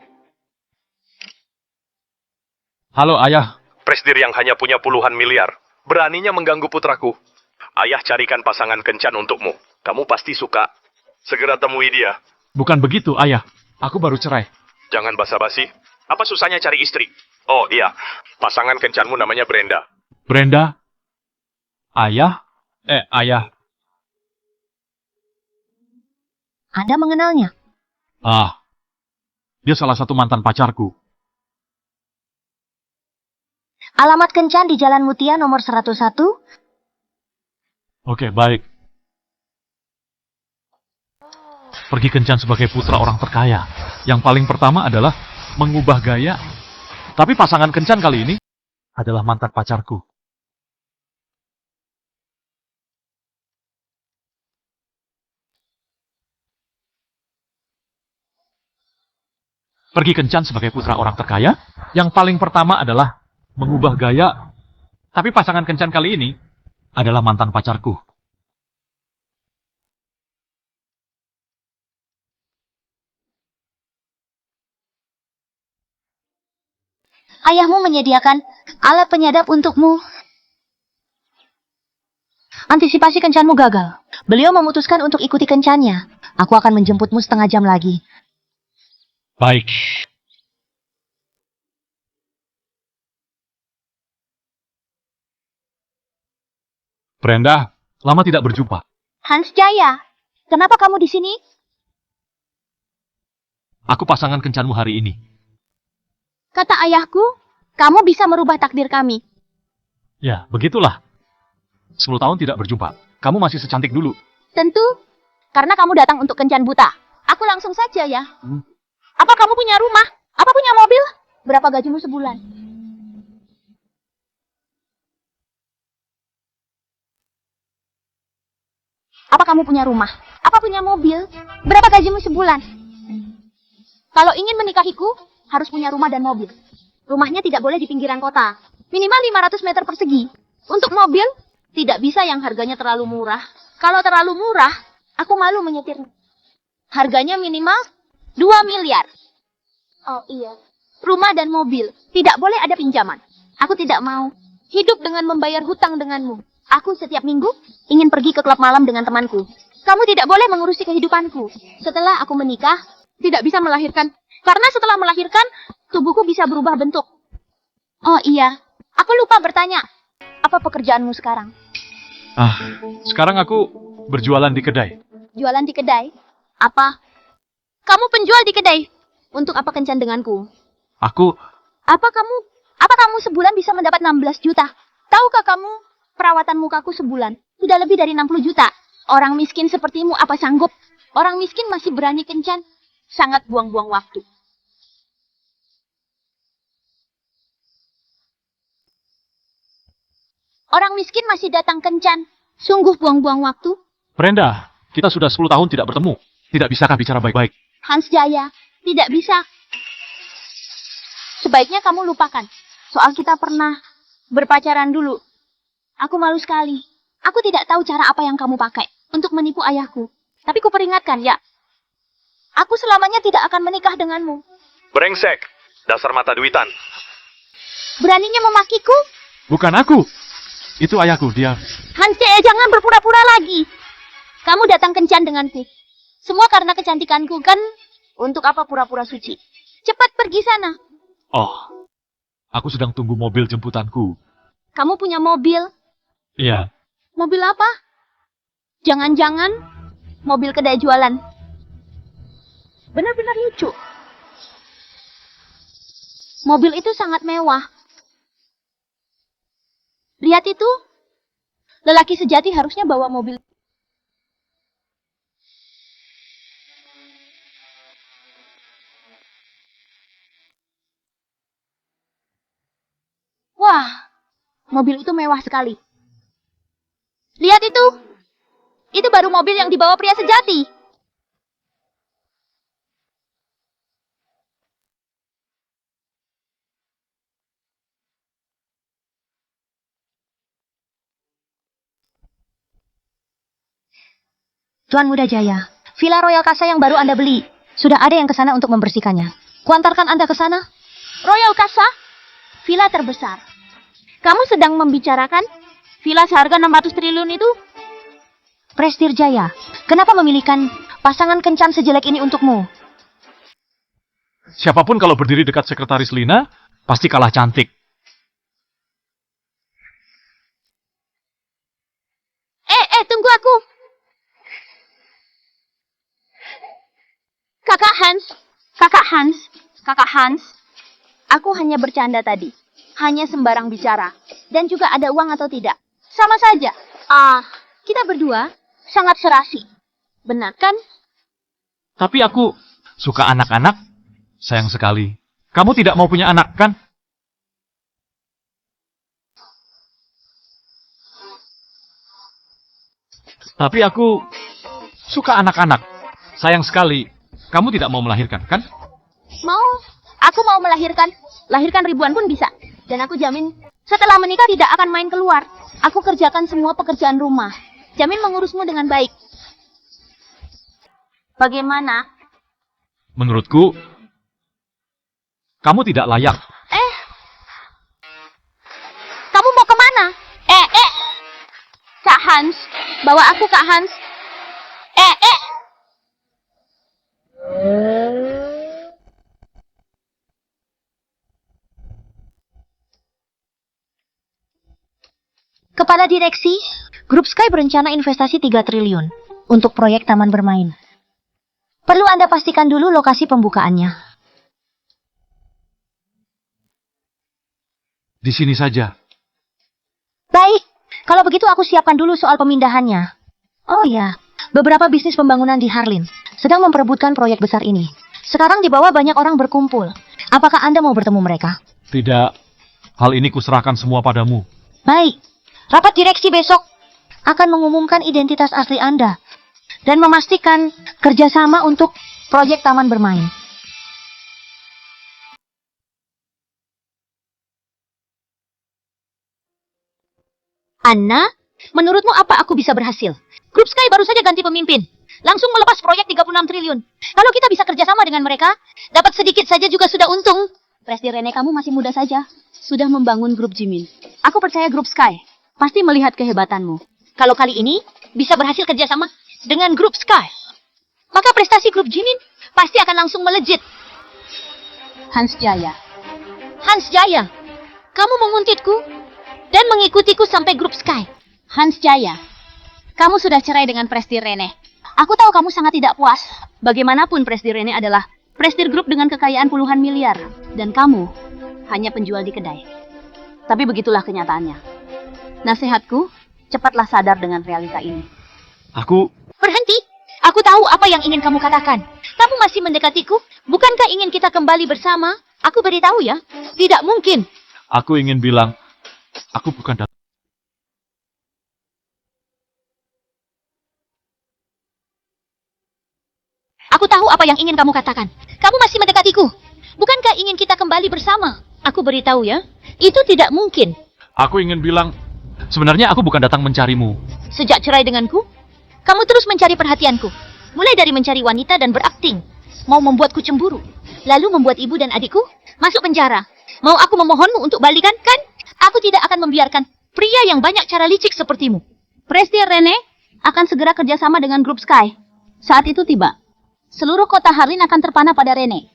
Halo, Ayah. Presdir yang hanya punya puluhan miliar. Beraninya mengganggu putraku. Ayah carikan pasangan kencan untukmu. Kamu pasti suka. Segera temui dia. Bukan begitu, ayah. Aku baru cerai. Jangan basa-basi. Apa susahnya cari istri? Oh iya, pasangan kencanmu namanya Brenda. Brenda? Ayah? Ayah. Anda mengenalnya? Ah, dia salah satu mantan pacarku. Alamat kencan di Jalan Mutia nomor 101. Oke, baik. Pergi kencan sebagai putra orang terkaya. Yang paling pertama adalah mengubah gaya. Tapi pasangan kencan kali ini adalah mantan pacarku. Pergi kencan sebagai putra orang terkaya. Yang paling pertama adalah mengubah gaya. Tapi pasangan kencan kali ini adalah mantan pacarku. Ayahmu menyediakan alat penyadap untukmu. Antisipasi kencanmu gagal. Beliau memutuskan untuk ikuti kencannya. Aku akan menjemputmu setengah jam lagi. Baik. Brenda, lama tidak berjumpa. Hans Jaya, kenapa kamu di sini? Aku pasangan kencanmu hari ini. Kata ayahku, kamu bisa merubah takdir kami. Ya, begitulah. 10 tahun tidak berjumpa. Kamu masih secantik dulu. Tentu, karena kamu datang untuk kencan buta. Aku langsung saja ya. Apa kamu punya rumah? Apa punya mobil? Berapa gajimu sebulan? Apa kamu punya rumah? Apa punya mobil? Berapa gajimu sebulan? Kalau ingin menikahiku, harus punya rumah dan mobil. Rumahnya tidak boleh di pinggiran kota. Minimal 500 meter persegi. Untuk mobil, tidak bisa yang harganya terlalu murah. Kalau terlalu murah, aku malu menyetirnya. Harganya minimal 2 miliar. Oh iya. Rumah dan mobil. Tidak boleh ada pinjaman. Aku tidak mau hidup dengan membayar hutang denganmu. Aku setiap minggu ingin pergi ke klub malam dengan temanku. Kamu tidak boleh mengurusi kehidupanku. Setelah aku menikah, tidak bisa melahirkan. Karena setelah melahirkan, tubuhku bisa berubah bentuk. Oh iya, aku lupa bertanya. Apa pekerjaanmu sekarang? Sekarang aku berjualan di kedai. Jualan di kedai? Apa? Kamu penjual di kedai? Untuk apa kencan denganku? Aku... Apa kamu sebulan bisa mendapat 16 juta? Tahukah kamu perawatan mukaku sebulan sudah lebih dari 60 juta? Orang miskin sepertimu apa sanggup? Orang miskin masih berani kencan? Sangat buang-buang waktu. Orang miskin masih datang kencan. Sungguh buang-buang waktu. Brenda, kita sudah 10 tahun tidak bertemu. Tidak bisakah bicara baik-baik? Hans Jaya, tidak bisa. Sebaiknya kamu lupakan. Soal kita pernah berpacaran dulu. Aku malu sekali. Aku tidak tahu cara apa yang kamu pakai untuk menipu ayahku. Tapi kuperingatkan ya. Aku selamanya tidak akan menikah denganmu. Brengsek, dasar mata duitan. Beraninya memakiku? Bukan aku. Itu ayahku, dia... Hans Jaya, jangan berpura-pura lagi. Kamu datang kencan denganku. Semua karena kecantikanku, kan? Untuk apa pura-pura suci? Cepat pergi sana. Oh, aku sedang tunggu mobil jemputanku. Kamu punya mobil? Iya. Mobil apa? Jangan-jangan mobil kedai jualan. Benar-benar lucu. Mobil itu sangat mewah. Lihat itu. Lelaki sejati harusnya bawa mobil. Wah, mobil itu mewah sekali. Lihat itu. Itu baru mobil yang dibawa pria sejati. Tuan Muda Jaya, Villa Royal Casa yang baru Anda beli. Sudah ada yang ke sana untuk membersihkannya. Kuantarkan Anda ke sana. Royal Casa? Villa terbesar. Kamu sedang membicarakan villa seharga 600 triliun itu? Prestir Jaya, kenapa memilihkan pasangan kencan sejelek ini untukmu. Siapapun kalau berdiri dekat sekretaris Lina, pasti kalah cantik. Tunggu aku. Kakak Hans, Kakak Hans, Kakak Hans. Aku hanya bercanda tadi. Hanya sembarang bicara. Dan juga ada uang atau tidak. Sama saja. Kita berdua sangat serasi. Benar kan? Tapi aku suka anak-anak. Sayang sekali. Kamu tidak mau punya anak, kan? Tapi aku suka anak-anak. Sayang sekali. Kamu tidak mau melahirkan, kan? Mau. Aku mau melahirkan. Lahirkan ribuan pun bisa. Dan aku jamin, setelah menikah tidak akan main keluar. Aku kerjakan semua pekerjaan rumah. Jamin mengurusmu dengan baik. Bagaimana? Menurutku, kamu tidak layak. Kamu mau kemana? Kak Hans, bawa aku Kak Hans. Kepala Direksi, Grup Sky berencana investasi 3 triliun untuk proyek taman bermain. Perlu Anda pastikan dulu lokasi pembukaannya. Di sini saja. Baik, kalau begitu aku siapkan dulu soal pemindahannya. Oh ya, beberapa bisnis pembangunan di Harlin sedang memperebutkan proyek besar ini. Sekarang di bawah banyak orang berkumpul. Apakah Anda mau bertemu mereka? Tidak. Hal ini kuserahkan semua padamu. Baik, rapat direksi besok akan mengumumkan identitas asli Anda dan memastikan kerjasama untuk proyek taman bermain. Anna, menurutmu apa aku bisa berhasil? Grup Sky baru saja ganti pemimpin. Langsung melepas proyek 36 triliun. Kalau kita bisa kerjasama dengan mereka, dapat sedikit saja juga sudah untung. Presiden Rene, kamu masih muda saja. Sudah membangun grup Jimin. Aku percaya grup Sky pasti melihat kehebatanmu. Kalau kali ini bisa berhasil kerjasama dengan grup Sky, maka prestasi grup Jimin pasti akan langsung melejit. Hans Jaya. Hans Jaya, kamu menguntitku dan mengikutiku sampai grup Sky. Hans Jaya, kamu sudah cerai dengan Presiden Rene. Aku tahu kamu sangat tidak puas. Bagaimanapun Presiden Rene adalah prestige grup dengan kekayaan puluhan miliar. Dan kamu hanya penjual di kedai. Tapi begitulah kenyataannya. Nasihatku, cepatlah sadar dengan realita ini. Aku Berhenti. Aku tahu apa yang ingin kamu katakan. Kamu masih mendekatiku? Bukankah ingin kita kembali bersama? Aku beritahu ya, tidak mungkin. ingin bilang, aku bukan datang. Aku tahu apa yang ingin kamu katakan. Kamu masih mendekatiku. Bukankah ingin kita kembali bersama? Aku beritahu ya, itu tidak mungkin. Aku ingin bilang, sebenarnya aku bukan datang mencarimu. Sejak cerai denganku, kamu terus mencari perhatianku. Mulai dari mencari wanita dan berakting. Mau membuatku cemburu. Lalu membuat ibu dan adikku masuk penjara. Mau aku memohonmu untuk balikan, kan? Aku tidak akan membiarkan pria yang banyak cara licik sepertimu. Presiden Rene akan segera kerjasama dengan grup Sky. Saat itu tiba. Seluruh kota Harlin akan terpana pada Rene.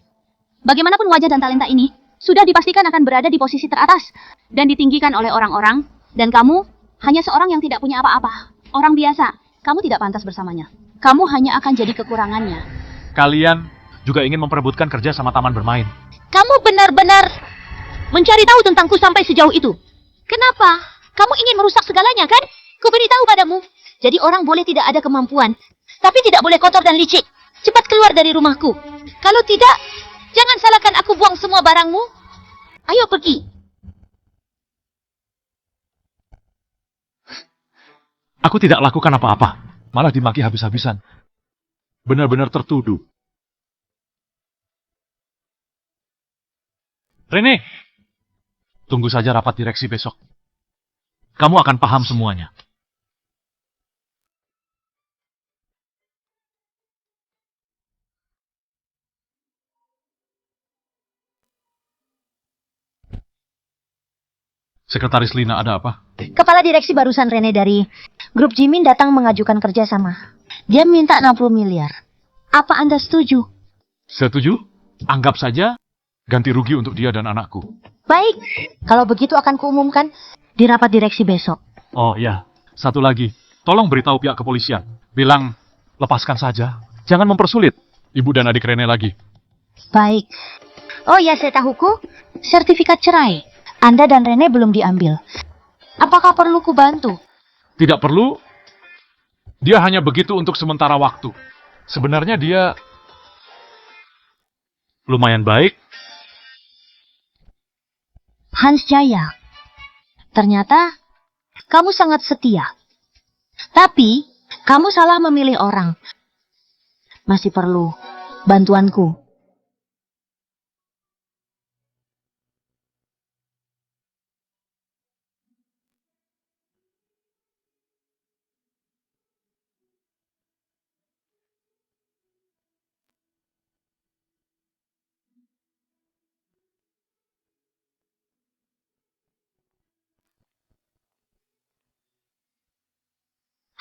Bagaimanapun wajah dan talenta ini sudah dipastikan akan berada di posisi teratas dan ditinggikan oleh orang-orang. Dan kamu hanya seorang yang tidak punya apa-apa. Orang biasa, kamu tidak pantas bersamanya. Kamu hanya akan jadi kekurangannya. Kalian juga ingin memperebutkan kerja sama taman bermain. Kamu benar-benar mencari tahu tentangku sampai sejauh itu. Kenapa? Kamu ingin merusak segalanya, kan? Kuberitahu padamu. Jadi orang boleh tidak ada kemampuan, tapi tidak boleh kotor dan licik. Cepat keluar dari rumahku. Kalau tidak, jangan salahkan aku buang semua barangmu. Ayo pergi. Aku tidak lakukan apa-apa, malah dimaki habis-habisan. Benar-benar tertuduh. Rene, tunggu saja rapat direksi besok. Kamu akan paham semuanya. Sekretaris Lina, ada apa? Kepala direksi barusan Rene dari Grup Jimin datang mengajukan kerjasama. Dia minta 60 miliar. Apa Anda setuju? Setuju? Anggap saja ganti rugi untuk dia dan anakku. Baik, kalau begitu akan kuumumkan di rapat direksi besok. Oh ya, satu lagi. Tolong beritahu pihak kepolisian. Bilang, lepaskan saja. Jangan mempersulit ibu dan adik Rene lagi. Baik. Oh ya, saya tahuku, sertifikat cerai. Anda dan Rene belum diambil. Apakah perlu kubantu? Tidak perlu. Dia hanya begitu untuk sementara waktu. Sebenarnya dia lumayan baik. Hans Jaya, ternyata kamu sangat setia. Tapi, kamu salah memilih orang. Masih perlu bantuanku.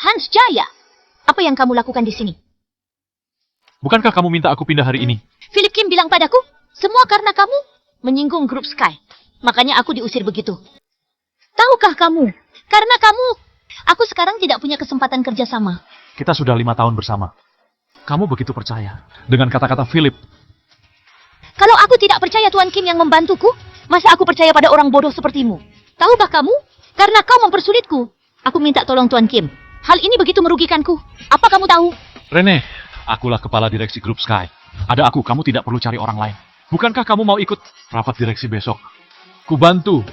Hans Jaya, apa yang kamu lakukan di sini? Bukankah kamu minta aku pindah hari ini? Philip Kim bilang padaku, semua karena kamu menyinggung grup Sky. Makanya aku diusir begitu. Tahukah kamu, karena kamu, aku sekarang tidak punya kesempatan kerja sama. Kita sudah 5 tahun bersama. Kamu begitu percaya dengan kata-kata Philip. Kalau aku tidak percaya Tuan Kim yang membantuku, masa aku percaya pada orang bodoh sepertimu? Tahukah kamu, karena kau mempersulitku, aku minta tolong Tuan Kim. Hal ini begitu merugikanku. Apa kamu tahu? Rene, akulah kepala direksi grup Sky. Ada aku, kamu tidak perlu cari orang lain. Bukankah kamu mau ikut rapat direksi besok? Kubantu.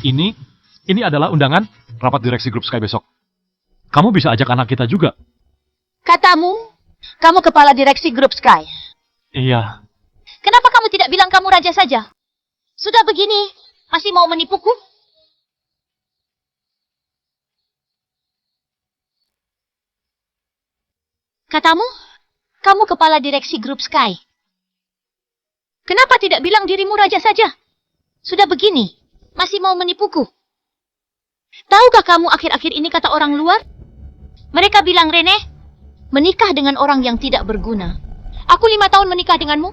Ini adalah undangan rapat direksi grup Sky besok. Kamu bisa ajak anak kita juga. Katamu, kamu kepala direksi grup Sky. Iya. Kenapa kamu tidak bilang kamu raja saja? Sudah begini, masih mau menipuku? Katamu, kamu kepala direksi grup Sky. Kenapa tidak bilang dirimu raja saja? Sudah begini, masih mau menipuku? Tahukah kamu akhir-akhir ini kata orang luar? Mereka bilang, Rene, menikah dengan orang yang tidak berguna. Aku 5 tahun menikah denganmu,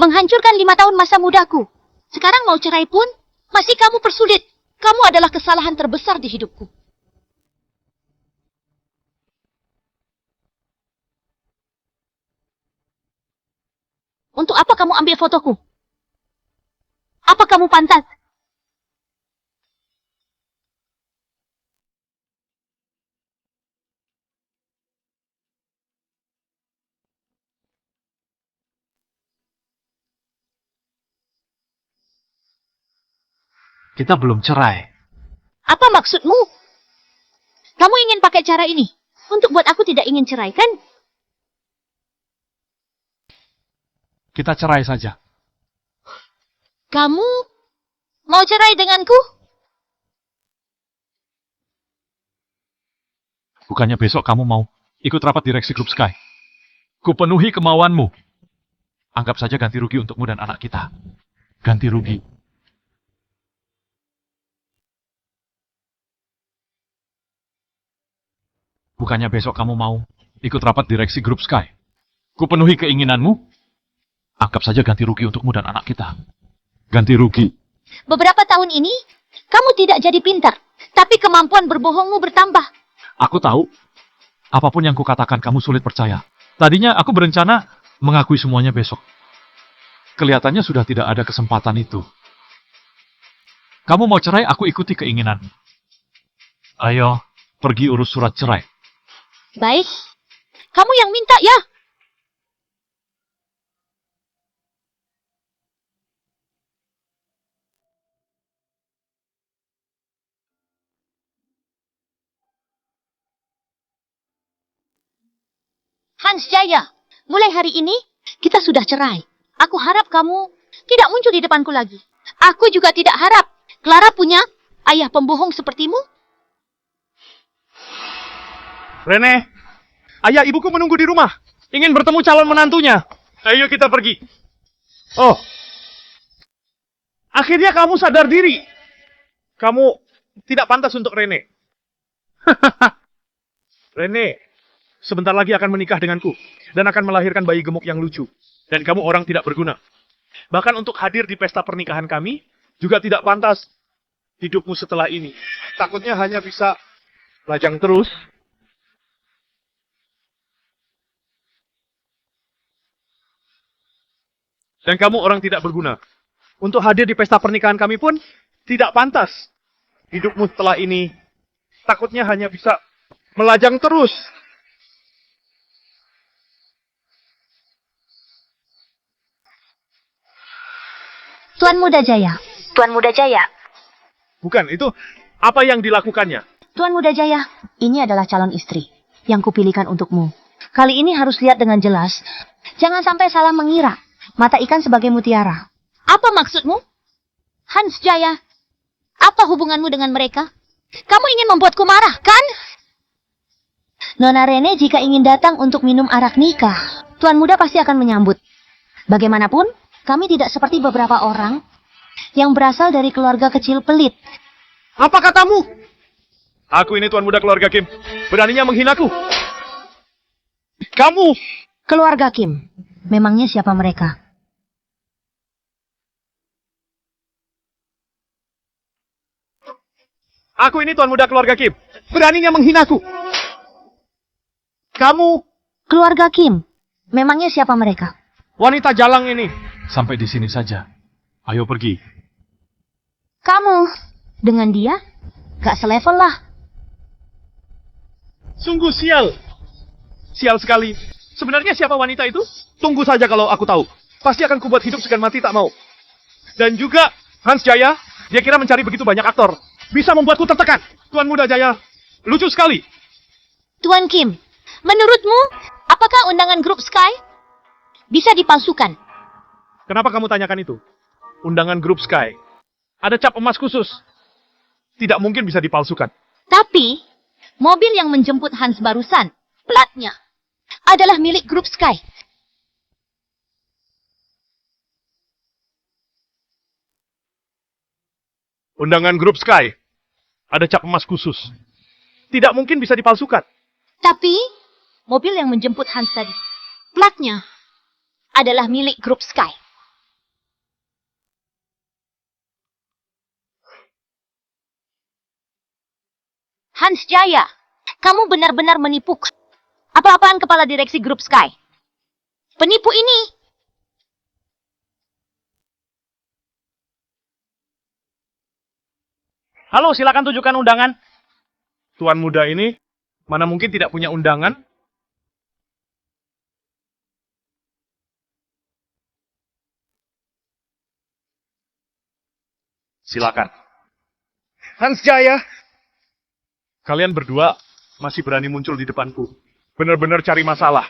menghancurkan 5 tahun masa mudaku. Sekarang mau cerai pun, masih kamu persulit. Kamu adalah kesalahan terbesar di hidupku. Untuk apa kamu ambil fotoku? Apa kamu pantas? Kita belum cerai. Apa maksudmu? Kamu ingin pakai cara ini untuk buat aku tidak ingin cerai, kan? Kita cerai saja. Kamu mau cerai denganku? Bukannya besok kamu mau ikut rapat direksi grup Sky? Kupenuhi kemauanmu. Anggap saja ganti rugi untukmu dan anak kita. Ganti rugi. Bukannya besok kamu mau ikut rapat direksi grup Sky? Kupenuhi keinginanmu. Anggap saja ganti rugi untukmu dan anak kita. Ganti rugi. Beberapa tahun ini, kamu tidak jadi pintar, tapi kemampuan berbohongmu bertambah. Aku tahu. Apapun yang kukatakan kamu sulit percaya. Tadinya aku berencana mengakui semuanya besok. Kelihatannya sudah tidak ada kesempatan itu. Kamu mau cerai, aku ikuti keinginan. Ayo, pergi urus surat cerai. Baik, kamu yang minta ya. Hans Jaya, mulai hari ini kita sudah cerai. Aku harap kamu tidak muncul di depanku lagi. Aku juga tidak harap Clara punya ayah pembohong sepertimu. Rene, ayah ibuku menunggu di rumah. Ingin bertemu calon menantunya. Ayo kita pergi. Oh, akhirnya kamu sadar diri. Kamu tidak pantas untuk Rene. Rene, sebentar lagi akan menikah denganku dan akan melahirkan bayi gemuk yang lucu. Dan kamu orang tidak berguna. Bahkan untuk hadir di pesta pernikahan kami juga tidak pantas. Hidupmu setelah ini takutnya hanya bisa lajang terus. Dan kamu orang tidak berguna. Untuk hadir di pesta pernikahan kami pun tidak pantas. Hidupmu setelah ini takutnya hanya bisa melajang terus. Tuan Muda Jaya. Tuan Muda Jaya. Bukan, itu apa yang dilakukannya? Tuan Muda Jaya, ini adalah calon istri yang kupilihkan untukmu. Kali ini harus lihat dengan jelas. Jangan sampai salah mengira. Mata ikan sebagai mutiara. Apa maksudmu? Hans Jaya, apa hubunganmu dengan mereka? Kamu ingin membuatku marah, kan? Nona Rene jika ingin datang untuk minum arak nikah, Tuan Muda pasti akan menyambut. Bagaimanapun, kami tidak seperti beberapa orang yang berasal dari keluarga kecil pelit. Apa katamu? Aku ini Tuan Muda keluarga Kim. Beraninya menghinaku. Kamu! Keluarga Kim, memangnya siapa mereka? Aku ini Tuan Muda keluarga Kim. Beraninya menghinaku. Kamu! Keluarga Kim, memangnya siapa mereka? Wanita jalang ini. Sampai di sini saja. Ayo pergi. Kamu, dengan dia, gak selevel lah. Sungguh sial. Sial sekali. Sebenarnya siapa wanita itu? Tunggu saja kalau aku tahu. Pasti akan kubuat hidup segan mati tak mau. Dan juga Hans Jaya, dia kira mencari begitu banyak aktor. Bisa membuatku tertekan. Tuan Muda Jaya, lucu sekali. Tuan Kim, menurutmu, apakah undangan grup Sky bisa dipalsukan? Kenapa kamu tanyakan itu? Undangan grup Sky. Ada cap emas khusus. Tidak mungkin bisa dipalsukan. Tapi, mobil yang menjemput Hans barusan, platnya, adalah milik grup Sky. Undangan grup Sky. Ada cap emas khusus. Tidak mungkin bisa dipalsukan. Tapi, mobil yang menjemput Hans tadi, platnya, adalah milik grup Sky. Hans Jaya, kamu benar-benar menipu. Apa-apaan kepala direksi grup Sky? Penipu ini. Halo, silakan tunjukkan undangan. Tuan muda ini, mana mungkin tidak punya undangan? Silakan. Hans Jaya. Kalian berdua masih berani muncul di depanku. Benar-benar cari masalah.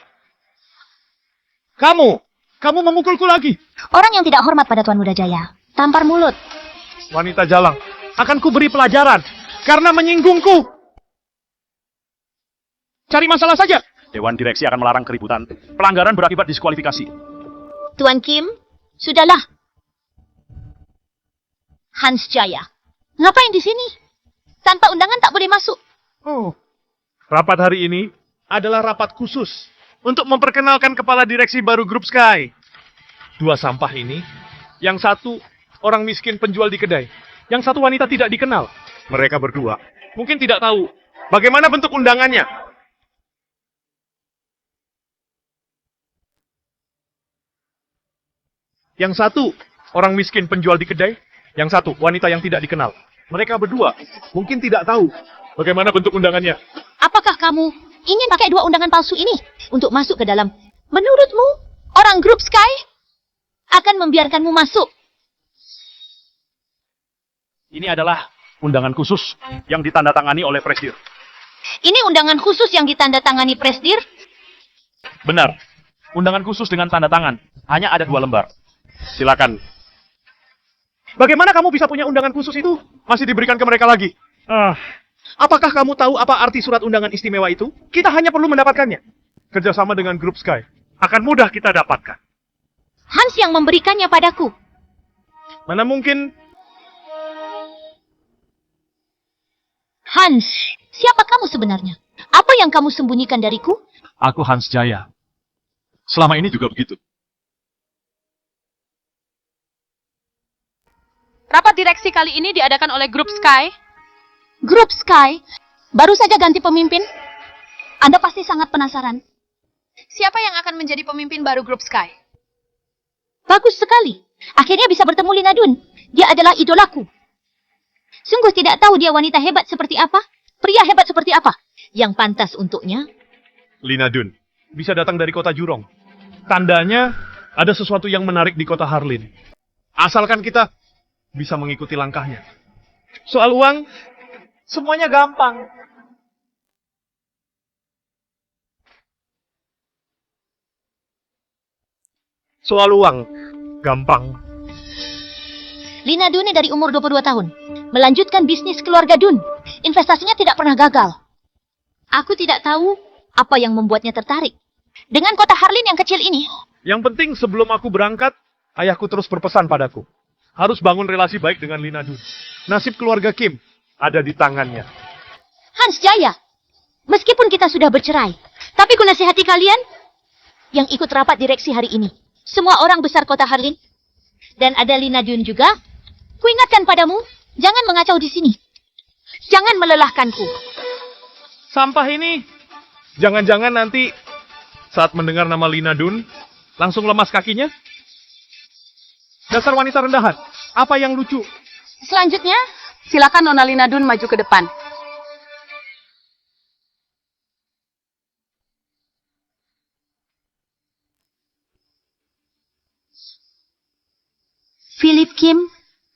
Kamu memukulku lagi. Orang yang tidak hormat pada Tuan Muda Jaya. Tampar mulut. Wanita jalang, akan kuberi pelajaran karena menyinggungku. Cari masalah saja. Dewan direksi akan melarang keributan. Pelanggaran berakibat diskualifikasi. Tuan Kim, sudahlah. Hans Jaya, ngapain di sini? Tanpa undangan tak boleh masuk. Oh. Rapat hari ini adalah rapat khusus untuk memperkenalkan kepala direksi baru grup Sky. Dua sampah ini, yang satu orang miskin penjual di kedai, yang satu wanita tidak dikenal. Mereka berdua mungkin tidak tahu bagaimana bentuk undangannya. Yang satu orang miskin penjual di kedai, yang satu wanita yang tidak dikenal. Mereka berdua mungkin tidak tahu bagaimana bentuk undangannya. Apakah kamu ingin pakai dua undangan palsu ini untuk masuk ke dalam? Menurutmu, orang grup Sky akan membiarkanmu masuk? Ini adalah undangan khusus yang ditandatangani oleh Presdir. Ini undangan khusus yang ditandatangani Presdir? Benar. Undangan khusus dengan tanda tangan. Hanya ada 2 lembar. Silakan. Bagaimana kamu bisa punya undangan khusus itu? Masih diberikan ke mereka lagi. Apakah kamu tahu apa arti surat undangan istimewa itu? Kita hanya perlu mendapatkannya. Kerjasama dengan grup Sky akan mudah kita dapatkan. Hans yang memberikannya padaku. Mana mungkin. Hans, siapa kamu sebenarnya? Apa yang kamu sembunyikan dariku? Aku Hans Jaya. Selama ini juga begitu. Rapat direksi kali ini diadakan oleh Grup Sky. Grup Sky? Baru saja ganti pemimpin. Anda pasti sangat penasaran. Siapa yang akan menjadi pemimpin baru Grup Sky? Bagus sekali. Akhirnya bisa bertemu Lina Dun. Dia adalah idolaku. Sungguh tidak tahu dia wanita hebat seperti apa, pria hebat seperti apa, yang pantas untuknya. Lina Dun, bisa datang dari kota Jurong. Tandanya ada sesuatu yang menarik di kota Harlin. Asalkan kita bisa mengikuti langkahnya. Soal uang, semuanya gampang. Soal uang, gampang. Lina Dun dari umur 22 tahun. Melanjutkan bisnis keluarga Dun. Investasinya tidak pernah gagal. Aku tidak tahu apa yang membuatnya tertarik dengan kota Harlin yang kecil ini. Yang penting sebelum aku berangkat, ayahku terus berpesan padaku. Harus bangun relasi baik dengan Lina Dun. Nasib keluarga Kim ada di tangannya. Hans Jaya, meskipun kita sudah bercerai, tapi ku nasihati kalian yang ikut rapat direksi hari ini. Semua orang besar kota Harlin. Dan ada Lina Dun juga. Ku ingatkan padamu, jangan mengacau di sini. Jangan melelahkanku. Sampah ini, jangan-jangan nanti saat mendengar nama Lina Dun, langsung lemas kakinya? Dasar wanita rendahan, apa yang lucu? Selanjutnya, silakan Nona Lina Dun maju ke depan. Philip Kim,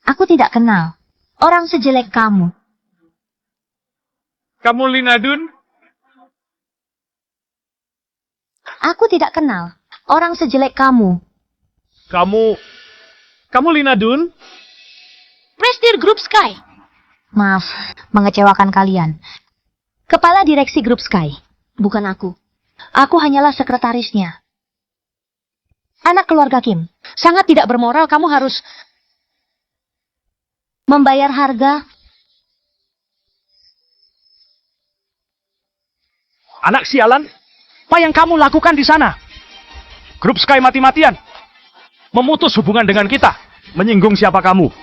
aku tidak kenal. Orang sejelek kamu. Kamu Lina Dun? Aku tidak kenal. Orang sejelek kamu. Kamu Lina Dun? Presidir Grup Sky. Maaf, mengecewakan kalian. Kepala direksi Grup Sky. Bukan aku. Aku hanyalah sekretarisnya. Anak keluarga Kim. Sangat tidak bermoral, kamu harus membayar harga. Anak sialan, apa yang kamu lakukan di sana? Grup Sky mati-matian. Memutus hubungan dengan kita. Menyinggung siapa kamu?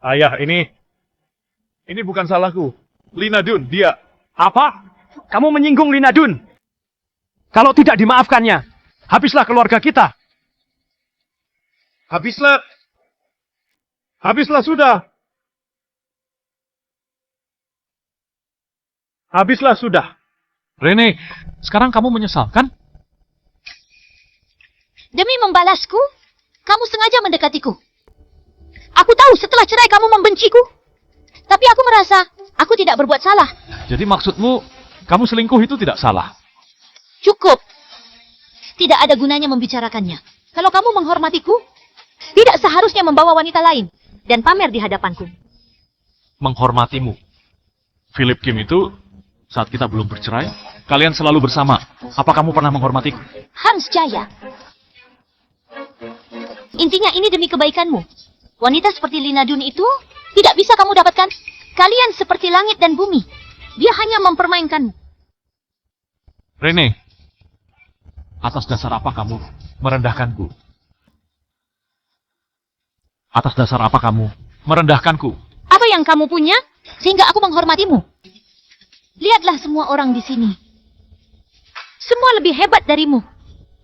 Ayah, ini bukan salahku. Lina Dun, dia. Apa? Kamu menyinggung Lina Dun? Kalau tidak dimaafkannya, habislah keluarga kita. Habislah sudah. Habislah sudah. Rene, sekarang kamu menyesal, kan? Demi membalasku, kamu sengaja mendekatiku. Aku tahu setelah cerai kamu membenciku. Tapi aku merasa aku tidak berbuat salah. Jadi maksudmu, kamu selingkuh itu tidak salah? Cukup. Tidak ada gunanya membicarakannya. Kalau kamu menghormatiku, tidak seharusnya membawa wanita lain dan pamer di hadapanku. Menghormatimu. Philip Kim itu, saat kita belum bercerai, kalian selalu bersama. Apa kamu pernah menghormatiku? Hans Jaya. Intinya ini demi kebaikanmu. Wanita seperti Lina Dun itu tidak bisa kamu dapatkan. Kalian seperti langit dan bumi. Dia hanya mempermainkanmu. Rene, atas dasar apa kamu merendahkanku? Atas dasar apa kamu merendahkanku? Apa yang kamu punya sehingga aku menghormatimu? Lihatlah semua orang di sini. Semua lebih hebat darimu.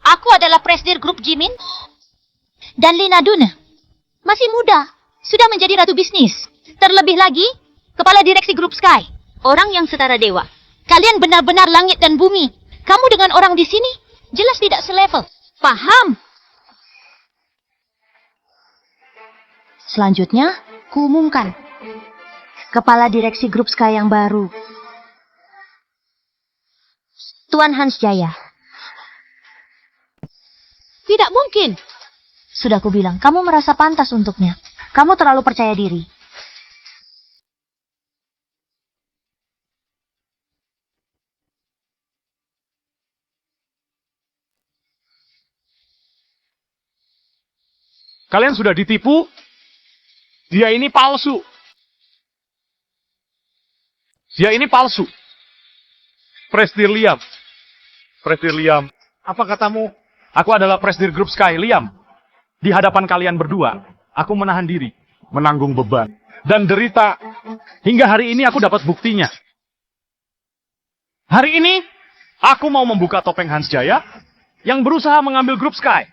Aku adalah presidir grup Jimin. Dan Lina Dun masih muda, sudah menjadi ratu bisnis. Terlebih lagi, kepala direksi grup Sky. Orang yang setara dewa. Kalian benar-benar langit dan bumi. Kamu dengan orang di sini jelas tidak selevel. Paham? Selanjutnya, kuumumkan. Kepala direksi Grup Sky yang baru. Tuan Hans Jaya. Tidak mungkin. Sudah kubilang, kamu merasa pantas untuknya. Kamu terlalu percaya diri. Kalian sudah ditipu? Dia ini palsu. Dia ini palsu. Presidir Liam. Presidir Liam, apa katamu? Aku adalah Presidir Grup Sky, Liam. Di hadapan kalian berdua, aku menahan diri, menanggung beban, dan derita. Hingga hari ini aku dapat buktinya. Hari ini, aku mau membuka topeng Hans Jaya yang berusaha mengambil Grup Sky.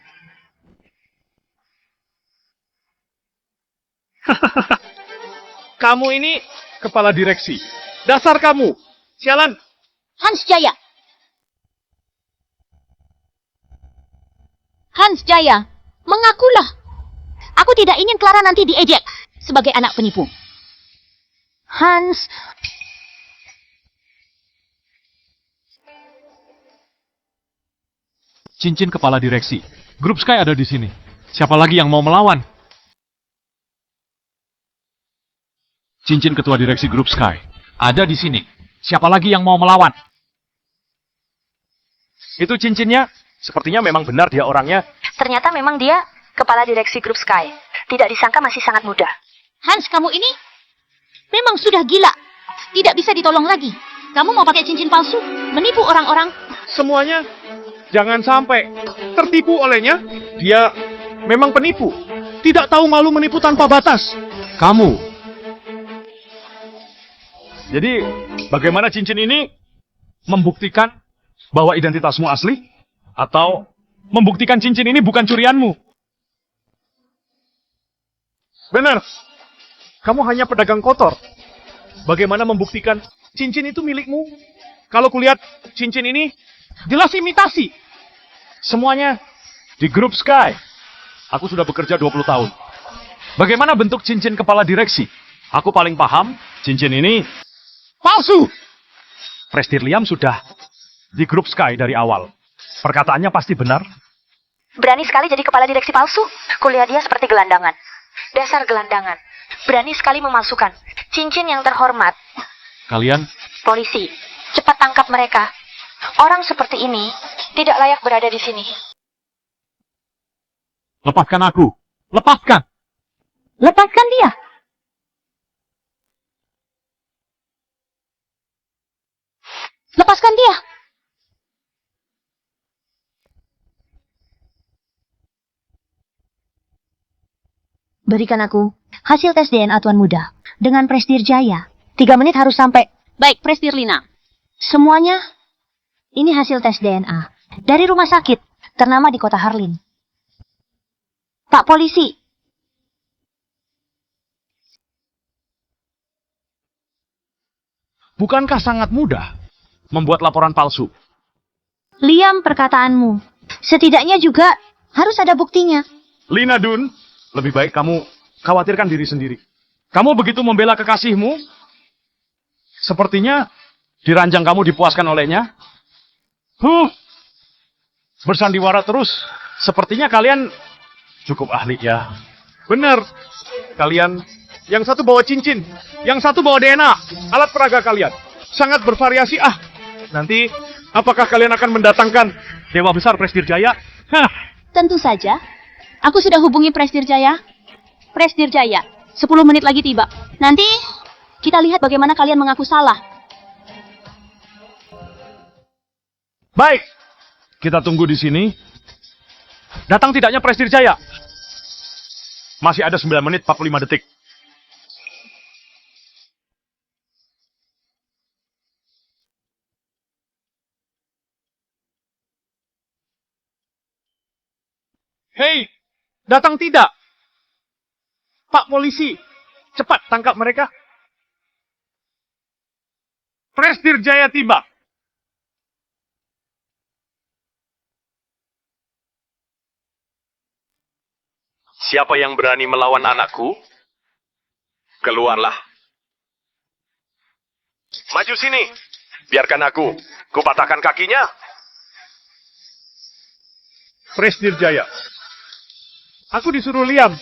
Kamu ini kepala direksi. Dasar kamu. Sialan. Hans Jaya. Hans Jaya, mengakulah. Aku tidak ingin Clara nanti diejek sebagai anak penipu. Hans, Cincin kepala direksi. Grup Sky ada di sini. Siapa lagi yang mau melawan? Cincin ketua direksi Grup Sky ada di sini. Siapa lagi yang mau melawan? Itu cincinnya. Sepertinya memang benar dia orangnya. ternyata memang dia kepala direksi Grup Sky. Tidak disangka masih sangat muda. Hans, kamu ini memang sudah gila. Tidak bisa ditolong lagi. Kamu mau pakai cincin palsu, menipu orang-orang. Semuanya jangan sampai tertipu olehnya. Dia memang penipu. Tidak tahu malu menipu tanpa batas. Kamu. Jadi, bagaimana cincin ini membuktikan bahwa identitasmu asli? Atau membuktikan cincin ini bukan curianmu? Benar. Kamu hanya pedagang kotor. Bagaimana membuktikan cincin itu milikmu? Kalau kulihat cincin ini jelas imitasi. Semuanya di Grup Sky. Aku sudah bekerja 20 tahun. Bagaimana bentuk cincin kepala direksi? Aku paling paham cincin ini palsu. Presidir Liam sudah di Grup Sky dari awal. Perkataannya pasti benar. Berani sekali jadi kepala direksi palsu. Kuliah dia seperti gelandangan. Dasar gelandangan. Berani sekali memalsukan cincin yang terhormat. Kalian Polisi, cepat tangkap mereka. Orang seperti ini tidak layak berada di sini. lepaskan aku. Lepaskan. Lepaskan dia. Lepaskan dia. Berikan aku hasil tes DNA Tuan Muda dengan Presidir Jaya. 3 menit harus sampai. Baik, Presidir Lina. Semuanya, ini hasil tes DNA dari rumah sakit ternama di kota Harlin. Pak Polisi, Bukankah sangat mudah membuat laporan palsu? Liam perkataanmu. Setidaknya juga harus ada buktinya. Lina Dun, lebih baik kamu khawatirkan diri sendiri. Kamu begitu membela kekasihmu, sepertinya di ranjang kamu dipuaskan olehnya. Bersandiwara terus. Sepertinya kalian cukup ahli ya. Benar. Kalian, yang satu bawa cincin, yang satu bawa DNA, alat peraga kalian. Sangat bervariasi. Nanti apakah kalian akan mendatangkan Dewa Besar Presidir Jaya? Tentu saja. Aku sudah hubungi Presidir Jaya. Presidir Jaya, 10 menit lagi tiba. Nanti kita lihat bagaimana kalian mengaku salah. Baik, kita tunggu di sini. Datang tidaknya Presidir Jaya? Masih ada 9 menit 45 detik. Hei, datang tidak? Pak Polisi, cepat tangkap mereka. Presidir Jaya tiba. Siapa yang berani melawan anakku? Keluarlah. Maju sini. Biarkan aku. Kupatahkan kakinya. Presidir Jaya. Aku disuruh Liam.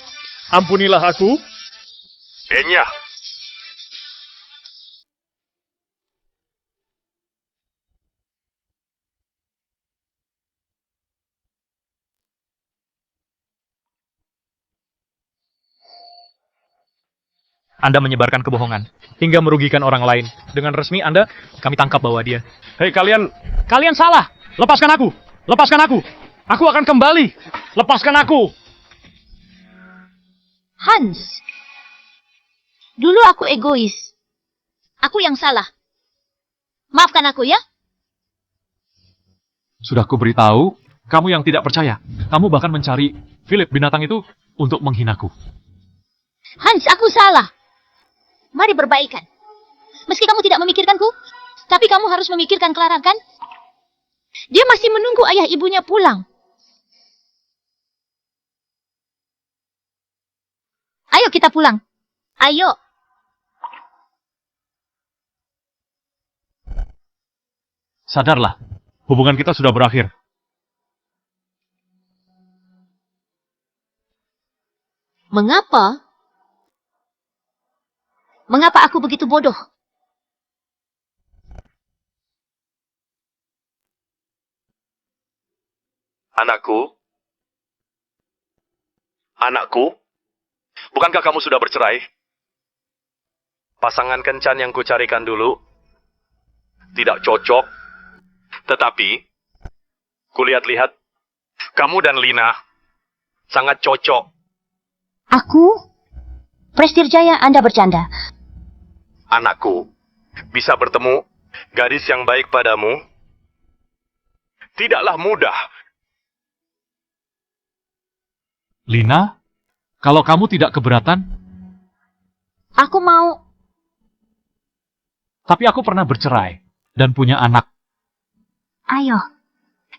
Ampunilah aku. Enya. Anda menyebarkan kebohongan hingga merugikan orang lain. Dengan resmi kami tangkap bahwa dia. Hei kalian salah. Lepaskan aku! Lepaskan aku! Aku akan kembali! Lepaskan aku! Hans, dulu aku egois. Aku yang salah. Maafkan aku ya. Sudah kuberitahu, kamu yang tidak percaya. Kamu bahkan mencari Philip binatang itu untuk menghinaku. Hans, aku salah. Mari berbaikan. Meski kamu tidak memikirkanku, tapi kamu harus memikirkan Clara, kan? Dia masih menunggu ayah ibunya pulang. Ayo kita pulang. Ayo. Sadarlah, hubungan kita sudah berakhir. Mengapa? Mengapa aku begitu bodoh? Anakku? Anakku? Bukankah kamu sudah bercerai? Pasangan kencan yang kucarikan dulu tidak cocok. Tetapi, kulihat-lihat, kamu dan Lina sangat cocok. Aku? Prestir Jaya, Anda bercanda. Anakku, bisa bertemu gadis yang baik padamu tidaklah mudah. Lina, kalau kamu tidak keberatan, Aku mau... tapi aku pernah bercerai dan punya anak. Ayo,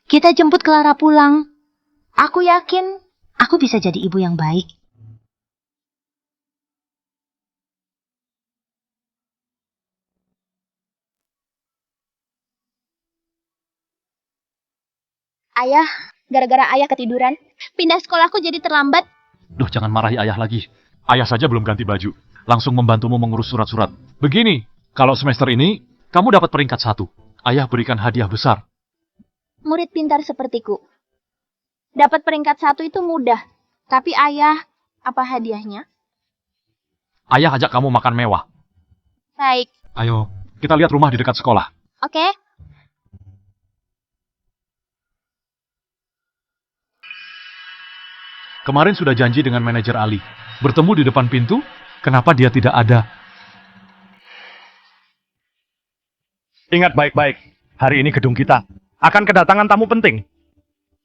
kita jemput Clara pulang. Aku yakin aku bisa jadi ibu yang baik. Ayah, gara-gara ayah ketiduran, pindah sekolahku jadi terlambat. Duh, jangan marahi ayah lagi. Ayah saja belum ganti baju. Langsung membantumu mengurus surat-surat. Begini, kalau semester ini, kamu dapat peringkat 1. Ayah berikan hadiah besar. Murid pintar sepertiku. Dapat peringkat 1 itu mudah. Tapi ayah, apa hadiahnya? Ayah ajak kamu makan mewah. Baik, Ayo, kita lihat rumah di dekat sekolah. oke. Kemarin sudah janji dengan manajer Ali. Bertemu di depan pintu, kenapa dia tidak ada? Ingat baik-baik, hari ini gedung kita akan kedatangan tamu penting.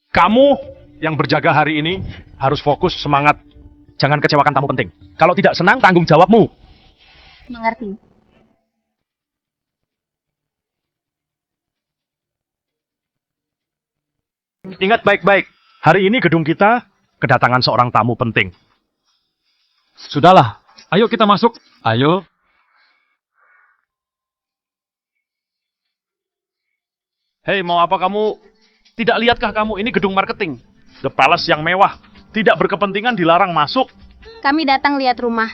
Kamu yang berjaga hari ini harus fokus, semangat. Jangan kecewakan tamu penting. Kalau tidak senang, tanggung jawabmu. Mengerti. Ingat baik-baik, hari ini gedung kita kedatangan seorang tamu penting. Sudahlah, ayo kita masuk. Ayo. Hei, mau apa kamu? Tidak lihatkah kamu ini gedung marketing? The Palace yang mewah. Tidak berkepentingan dilarang masuk. Kami datang lihat rumah.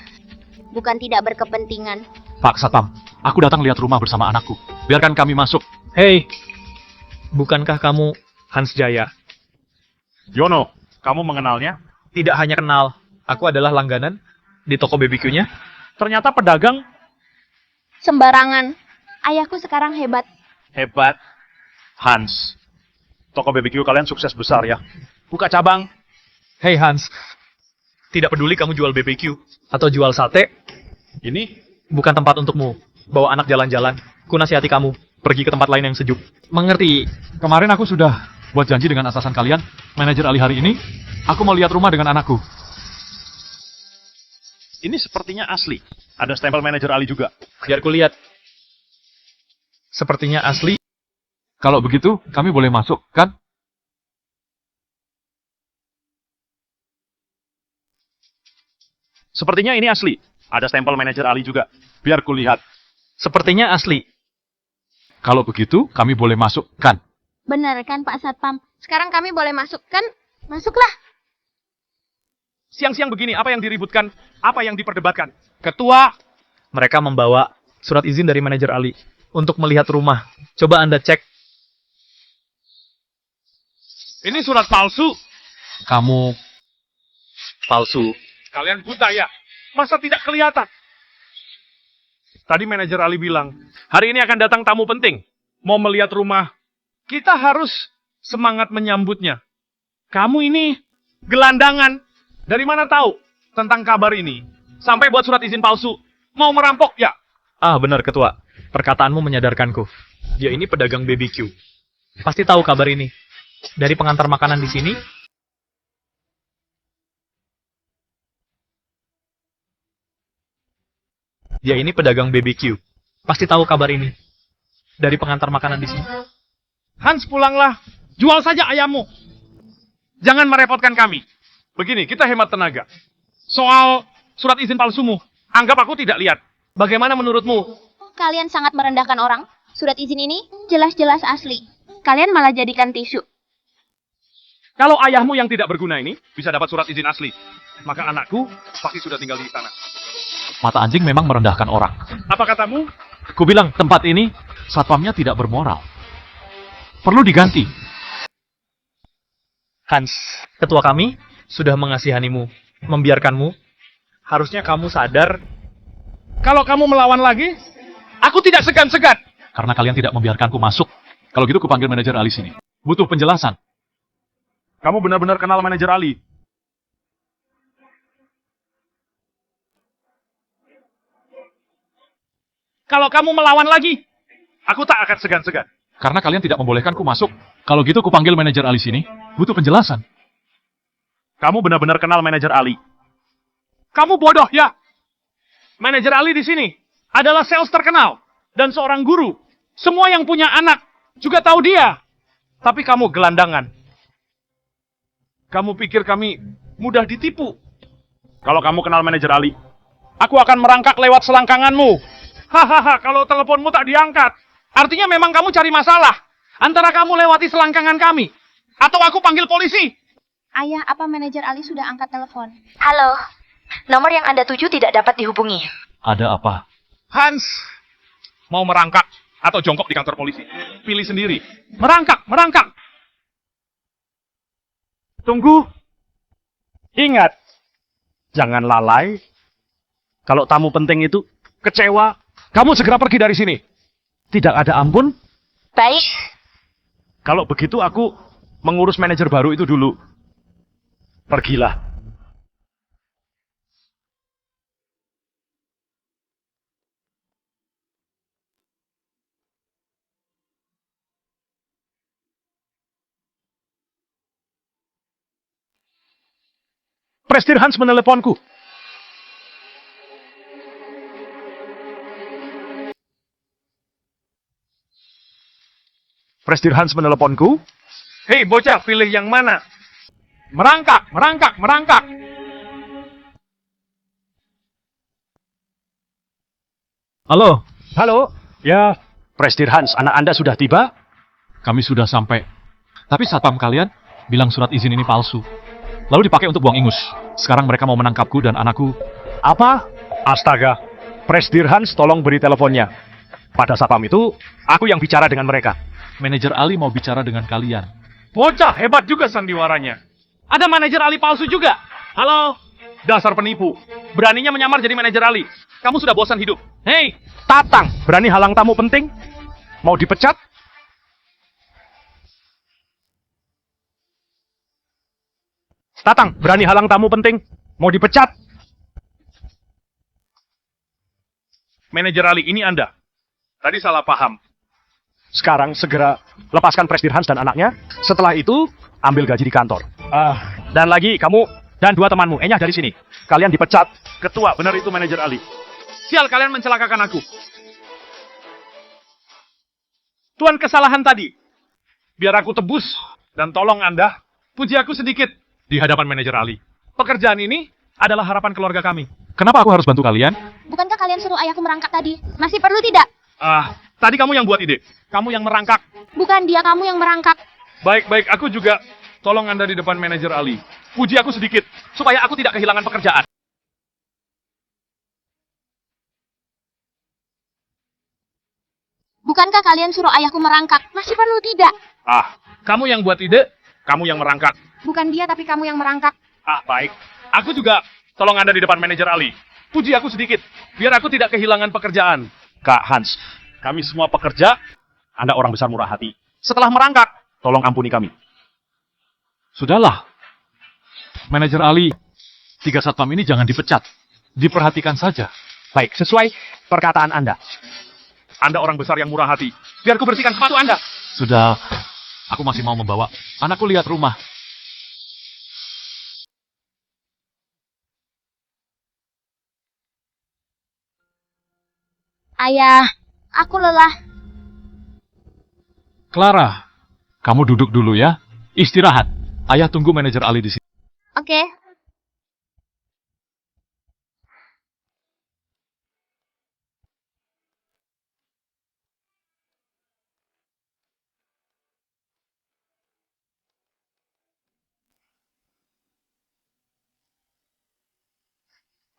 Bukan tidak berkepentingan. Pak Satam, aku datang lihat rumah bersama anakku. Biarkan kami masuk. Hei, bukankah kamu Hans Jaya? Yono, kamu mengenalnya? Tidak hanya kenal, aku adalah langganan di toko BBQ-nya. Ternyata pedagang Sembarangan. Ayahku sekarang hebat. hebat. Hans, toko BBQ kalian sukses besar ya. Buka cabang. Hei Hans, tidak peduli kamu jual BBQ atau jual sate, Ini bukan tempat untukmu. Bawa anak jalan-jalan, ku nasihati kamu, pergi ke tempat lain yang sejuk. Mengerti? Kemarin aku sudah buat janji dengan atasan kalian, manajer Ali hari ini, aku mau lihat rumah dengan anakku. ini sepertinya asli. Ada stempel manajer Ali juga. Biar ku lihat. Sepertinya asli. Kalau begitu, kami boleh masuk, kan? Sepertinya ini asli. Ada stempel manajer Ali juga. Biar kulihat. Sepertinya asli. Kalau begitu, kami boleh masuk, kan? Benar kan Pak Satpam? Sekarang kami boleh masuk kan? Masuklah. Siang-siang begini, apa yang diributkan? Apa yang diperdebatkan? Ketua, Mereka membawa surat izin dari manajer Ali untuk melihat rumah. Coba Anda cek. ini surat palsu. Kamu Palsu. Kalian buta ya? Masa tidak kelihatan? Tadi manajer Ali bilang, hari ini akan datang tamu penting. Mau melihat rumah kita harus semangat menyambutnya. Kamu ini gelandangan. Dari mana tahu tentang kabar ini? Sampai buat surat izin palsu. Mau merampok ya? Ah, benar ketua. Perkataanmu menyadarkanku. Dia ini pedagang BBQ. Pasti tahu kabar ini. Dari pengantar makanan di sini. Dia ini pedagang BBQ. Pasti tahu kabar ini. Dari pengantar makanan di sini. Hans, pulanglah. Jual saja ayammu. Jangan merepotkan kami. Begini, kita hemat tenaga. Soal surat izin palsumu, anggap aku tidak lihat. Bagaimana menurutmu? Kalian sangat merendahkan orang. Surat izin ini jelas-jelas asli. Kalian malah jadikan tisu. Kalau ayahmu yang tidak berguna ini bisa dapat surat izin asli, maka anakku pasti sudah tinggal di sana. Mata anjing memang merendahkan orang. Apa katamu? Kubilang tempat ini satpamnya tidak bermoral. Perlu diganti. Hans, ketua kami sudah mengasihanimu, membiarkanmu. Harusnya kamu sadar. Kalau kamu melawan lagi, aku tidak segan-segan. Karena kalian tidak membiarkanku masuk. Kalau gitu kupanggil manajer Ali sini. Butuh penjelasan. Kamu benar-benar kenal manajer Ali. Kalau kamu melawan lagi, aku tak akan segan-segan. Karena kalian tidak membolehkanku masuk. Kalau gitu kupanggil manajer Ali sini. Butuh penjelasan. Kamu benar-benar kenal manajer Ali. Kamu bodoh ya? Manajer Ali di sini adalah sales terkenal dan seorang guru. Semua yang punya anak juga tahu dia. Tapi kamu gelandangan. Kamu pikir kami mudah ditipu? Kalau kamu kenal manajer Ali, aku akan merangkak lewat selangkanganmu. Hahaha, kalau teleponmu tak diangkat, artinya memang kamu cari masalah. Antara kamu lewati selangkangan kami, atau aku panggil polisi. Ayah, apa manajer Ali sudah angkat telepon? Halo, nomor yang Anda tuju tidak dapat dihubungi. Ada apa? Hans, mau merangkak atau jongkok di kantor polisi? Pilih sendiri. Merangkak, merangkak. Tunggu. Ingat, jangan lalai. Kalau tamu penting itu kecewa, kamu segera pergi dari sini. Tidak ada ampun. Baik. Kalau begitu aku mengurus manajer baru itu dulu. Pergilah. Prestir Hans meneleponku. Prestir Hans meneleponku. Hei bocah, pilih yang mana? Merangkak, merangkak, merangkak. Halo, Halo? Ya, Prestir Hans, anak Anda sudah tiba? Kami sudah sampai. Tapi satpam kalian bilang surat izin ini palsu. Lalu dipakai untuk buang ingus. Sekarang mereka mau menangkapku dan anakku. Apa? Astaga. Prestir Hans, tolong beri teleponnya. Pada satpam itu, aku yang bicara dengan mereka. Manajer Ali mau bicara dengan kalian. Bocah, hebat juga sandiwaranya. Ada manajer Ali palsu juga. Halo? Dasar penipu. Beraninya menyamar jadi manajer Ali. Kamu sudah bosan hidup. Hei, Tatang, berani halang tamu penting? Mau dipecat? Tatang, berani halang tamu penting? Mau dipecat? Manajer Ali, ini Anda. Tadi salah paham. Sekarang segera lepaskan Presdir Hans dan anaknya. Setelah itu, ambil gaji di kantor. Dan lagi, kamu dan dua temanmu, enyah dari sini. Kalian dipecat. Ketua, benar itu manajer Ali. Sial, kalian mencelakakan aku. Tuan kesalahan tadi. Biar aku tebus. Dan tolong Anda, puji aku sedikit di hadapan manajer Ali. Pekerjaan ini adalah harapan keluarga kami. Kenapa aku harus bantu kalian? Bukankah kalian suruh ayahku merangkak tadi? Masih perlu tidak? Tadi kamu yang buat ide. Kamu yang merangkak. Bukan dia kamu yang merangkak. Baik, aku juga. Tolong Anda di depan manajer Ali. Puji aku sedikit, supaya aku tidak kehilangan pekerjaan. Bukankah kalian suruh ayahku merangkak? Masih perlu tidak? Kamu yang buat ide, kamu yang merangkak. Bukan dia tapi kamu yang merangkak. Baik. Aku juga. Tolong Anda di depan manajer Ali. Puji aku sedikit, biar aku tidak kehilangan pekerjaan. Kak Hans, kami semua pekerja. Anda orang besar murah hati. setelah merangkak. Tolong ampuni kami. Sudahlah. Manajer Ali, 3 satpam ini jangan dipecat. Diperhatikan saja. Baik, sesuai perkataan Anda. Anda orang besar yang murah hati. Biar ku bersihkan sepatu Anda. Sudah, aku masih mau membawa anakku lihat rumah. Ayah, aku lelah. Clara, kamu duduk dulu ya. Istirahat. Ayah tunggu manajer Ali di sini. Oke.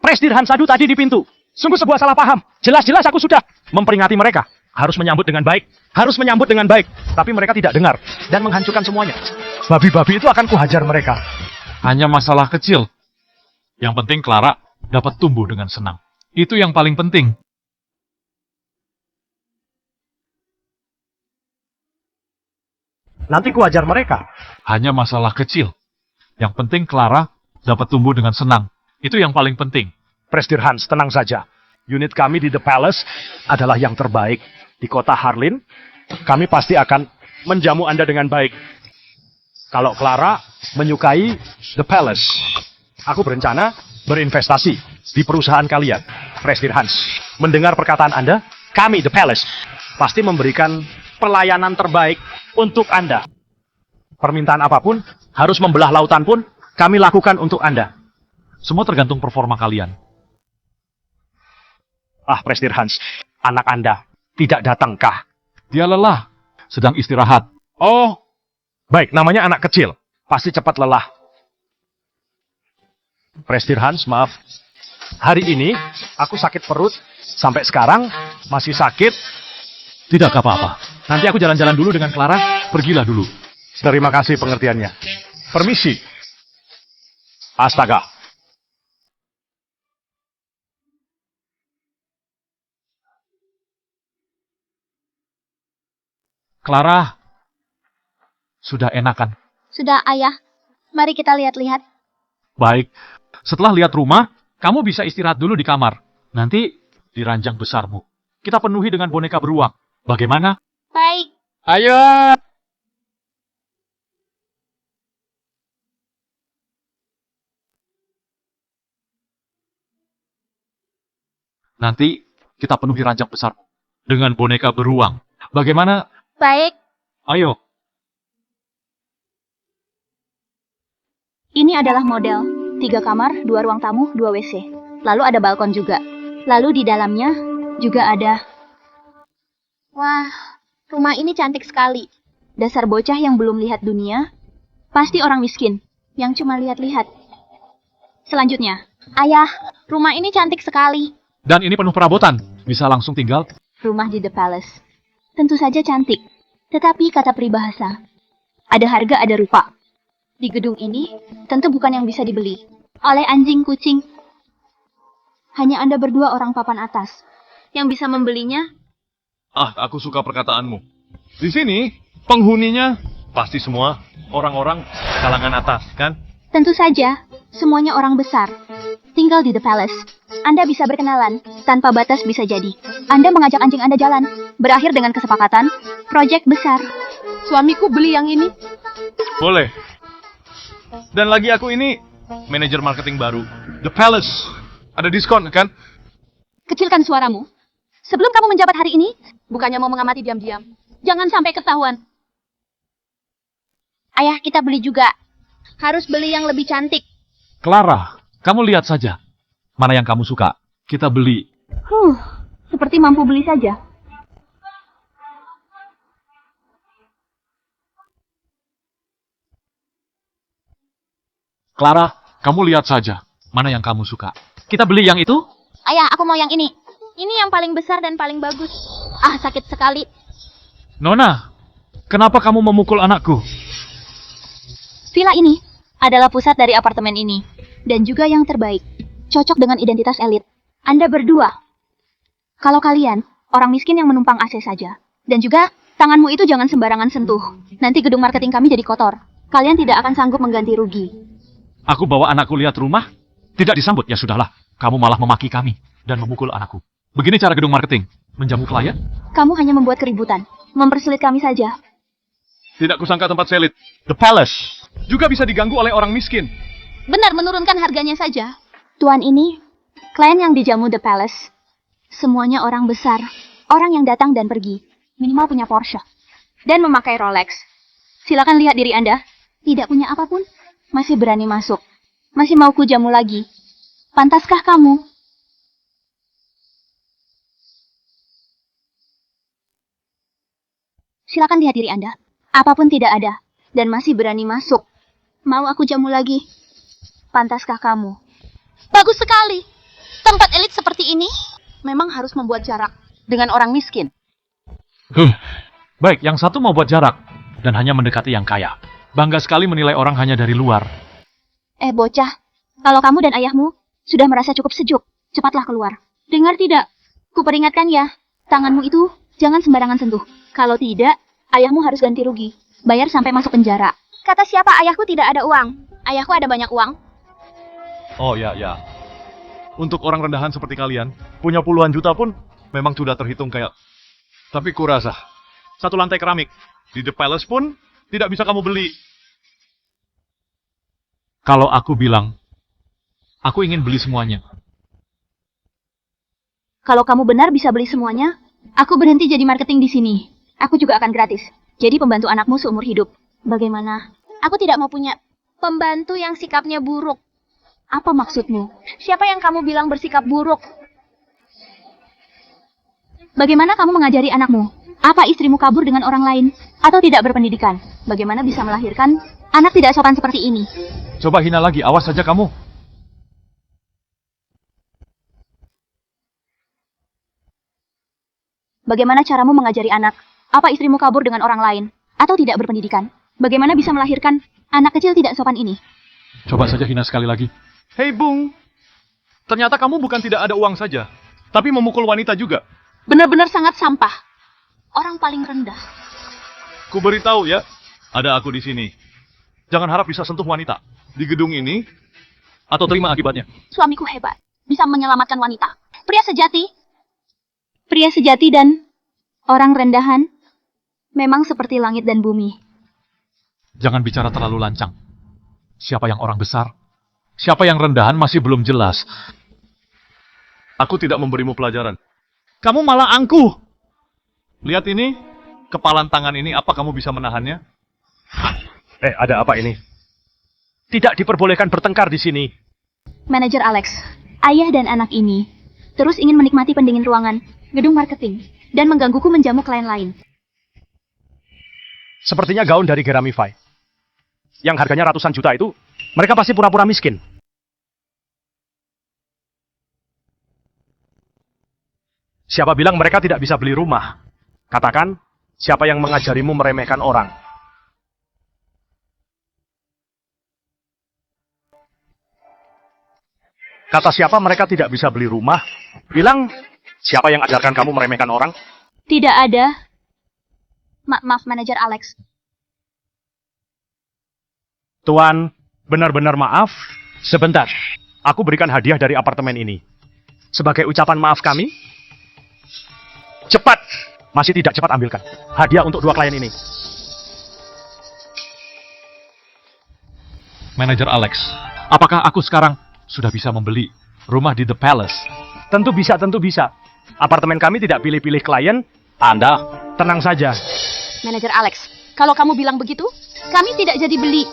Presdir Hansadu tadi di pintu. Sungguh sebuah salah paham. Jelas-jelas aku sudah memperingati mereka. Harus menyambut dengan baik. Harus menyambut dengan baik. Tapi mereka tidak dengar. Dan menghancurkan semuanya. Babi-babi itu akan kuhajar mereka. Hanya masalah kecil. Yang penting Clara dapat tumbuh dengan senang. Itu yang paling penting. Nanti kuhajar mereka. Hanya masalah kecil. Yang penting Clara dapat tumbuh dengan senang. Itu yang paling penting. Presdir Hans, tenang saja. Unit kami di The Palace adalah yang terbaik. Di kota Harlin, kami pasti akan menjamu Anda dengan baik. Kalau Clara menyukai The Palace, aku berencana berinvestasi di perusahaan kalian. Presdir Hans, mendengar perkataan Anda, kami The Palace pasti memberikan pelayanan terbaik untuk Anda. Permintaan apapun, harus membelah lautan pun, kami lakukan untuk Anda. Semua tergantung performa kalian. Ah, Presdir Hans, anak Anda tidak datangkah? Dia lelah. Sedang istirahat. Oh, baik, namanya anak kecil. Pasti cepat lelah. Presdir Hans, maaf. Hari ini, aku sakit perut. Sampai sekarang, masih sakit. Tidak apa-apa. Nanti aku jalan-jalan dulu dengan Clara. Pergilah dulu. Terima kasih pengertiannya. Permisi. Astaga. Clara, sudah enakan. Sudah, Ayah. Mari kita lihat-lihat. Baik. Setelah lihat rumah, kamu bisa istirahat dulu di kamar. Nanti di ranjang besarmu. Kita penuhi dengan boneka beruang. Bagaimana? Baik. Ayo! Nanti kita penuhi ranjang besarmu dengan boneka beruang. Bagaimana? Baik. Ayo. Ini adalah model. 3 kamar, 2 ruang tamu, 2 WC. Lalu ada balkon juga. Lalu di dalamnya juga ada... Wah, rumah ini cantik sekali. Dasar bocah yang belum lihat dunia, pasti orang miskin, yang cuma lihat-lihat. Selanjutnya, Ayah, rumah ini cantik sekali. Dan ini penuh perabotan. Bisa langsung tinggal. rumah di The Palace. Tentu saja cantik, tetapi kata peribahasa, ada harga ada rupa. Di gedung ini, tentu bukan yang bisa dibeli oleh anjing kucing. Hanya Anda berdua orang papan atas yang bisa membelinya. Ah, aku suka perkataanmu. Di sini, penghuninya pasti semua orang-orang kalangan atas, kan? Tentu saja, semuanya orang besar. Tinggal di The Palace. Anda bisa berkenalan, tanpa batas bisa jadi. Anda mengajak anjing Anda jalan, berakhir dengan kesepakatan, proyek besar. Suamiku beli yang ini. Boleh. Dan lagi aku ini manajer marketing baru. The Palace. Ada diskon, kan? Kecilkan suaramu. Sebelum kamu menjabat hari ini, bukannya mau mengamati diam-diam. Jangan sampai ketahuan. Ayah, kita beli juga. Harus beli yang lebih cantik. Clara, kamu lihat saja. Mana yang kamu suka? Kita beli. Seperti mampu beli saja. Clara, kamu lihat saja. Mana yang kamu suka? Kita beli yang itu? Ayah, aku mau yang ini. Ini yang paling besar dan paling bagus. Ah, sakit sekali. Nona, kenapa kamu memukul anakku? Villa ini adalah pusat dari apartemen ini. Dan juga yang terbaik. Cocok dengan identitas elit. Anda berdua. Kalau kalian, orang miskin yang menumpang AC saja. Dan juga Tanganmu itu jangan sembarangan sentuh. Nanti gedung marketing kami jadi kotor. Kalian tidak akan sanggup mengganti rugi. Aku bawa anakku lihat rumah, tidak disambut, ya sudahlah. Kamu malah memaki kami dan memukul anakku. Begini cara gedung marketing, menjamu klien? Kamu hanya membuat keributan. Mempersulit kami saja. Tidak kusangka tempat selit The Palace. juga bisa diganggu oleh orang miskin. Benar, menurunkan harganya saja. Tuan ini, klien yang dijamu The Palace. Semuanya orang besar. Orang yang datang dan pergi. Minimal punya Porsche. Dan memakai Rolex. Silakan lihat diri Anda. Tidak punya apapun. Masih berani masuk. Masih mau kujamu lagi. Pantaskah kamu? Silakan lihat diri Anda. Apapun tidak ada. Dan masih berani masuk. Mau aku jamu lagi? Pantaskah kamu? Bagus sekali. Tempat elit seperti ini memang harus membuat jarak dengan orang miskin. Baik, yang satu mau buat jarak dan hanya mendekati yang kaya. Bangga sekali menilai orang hanya dari luar. Bocah. Kalau kamu dan ayahmu sudah merasa cukup sejuk, cepatlah keluar. Dengar tidak? Kuperingatkan ya, tanganmu itu jangan sembarangan sentuh. Kalau tidak, ayahmu harus ganti rugi. Bayar sampai masuk penjara. Kata siapa ayahku tidak ada uang? Ayahku ada banyak uang. Oh ya, ya. Untuk orang rendahan seperti kalian, punya puluhan juta pun memang sudah terhitung kayak... Tapi kurasa, satu lantai keramik di The Palace pun tidak bisa kamu beli. Kalau aku bilang, aku ingin beli semuanya. Kalau kamu benar bisa beli semuanya, aku berhenti jadi marketing di sini. Aku juga akan gratis. Jadi pembantu anakmu seumur hidup. Bagaimana? Aku tidak mau punya pembantu yang sikapnya buruk. Apa maksudmu? Siapa yang kamu bilang bersikap buruk? Bagaimana kamu mengajari anakmu? Apa istrimu kabur dengan orang lain? Atau tidak berpendidikan? Bagaimana bisa melahirkan anak tidak sopan seperti ini? Coba hina lagi, awas saja kamu. Bagaimana caramu mengajari anak? Apa istrimu kabur dengan orang lain? Atau tidak berpendidikan? Bagaimana bisa melahirkan anak kecil tidak sopan ini? Coba saja hina sekali lagi. Hei Bung, ternyata kamu bukan tidak ada uang saja, tapi memukul wanita juga. Benar-benar sangat sampah. Orang paling rendah. Ku beritahu ya, ada aku di sini. Jangan harap bisa sentuh wanita di gedung ini, atau terima akibatnya. Suamiku hebat. Bisa menyelamatkan wanita. Pria sejati. Pria sejati dan orang rendahan memang seperti langit dan bumi. Jangan bicara terlalu lancang. Siapa yang orang besar? Siapa yang rendahan masih belum jelas. Aku tidak memberimu pelajaran. Kamu malah angkuh. Lihat ini, kepalan tangan ini, apa kamu bisa menahannya? Ada apa ini? Tidak diperbolehkan bertengkar di sini. Manajer Alex, ayah dan anak ini terus ingin menikmati pendingin ruangan, gedung marketing, dan menggangguku menjamu klien lain. Sepertinya gaun dari Geramify. Yang harganya ratusan juta itu, mereka pasti pura-pura miskin. Siapa bilang mereka tidak bisa beli rumah? Katakan, siapa yang mengajarimu meremehkan orang? Kata siapa mereka tidak bisa beli rumah? Bilang, siapa yang ajarkan kamu meremehkan orang? Tidak ada. Maaf, manajer Alex. Tuan, benar-benar maaf. Sebentar, aku berikan hadiah dari apartemen ini. Sebagai ucapan maaf kami, cepat! Masih tidak cepat ambilkan. Hadiah untuk 2 klien ini. Manajer Alex, apakah aku sekarang sudah bisa membeli rumah di The Palace? Tentu bisa, tentu bisa. Apartemen kami tidak pilih-pilih klien. Anda, tenang saja. Manajer Alex, kalau kamu bilang begitu, kami tidak jadi beli.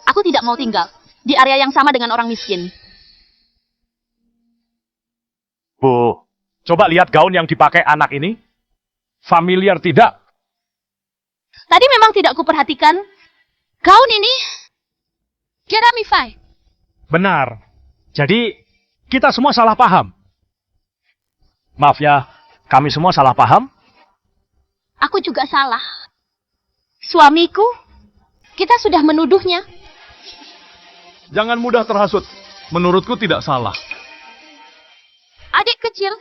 Aku tidak mau tinggal di area yang sama dengan orang miskin. Bu, coba lihat gaun yang dipakai anak ini. Familiar tidak? Tadi memang tidak kuperhatikan. Gaun ini Geramify. Benar. Jadi, kita semua salah paham. Maaf ya, kami semua salah paham. Aku juga salah. Suamiku, kita sudah menuduhnya. Jangan mudah terhasut. Menurutku tidak salah. Adik kecil,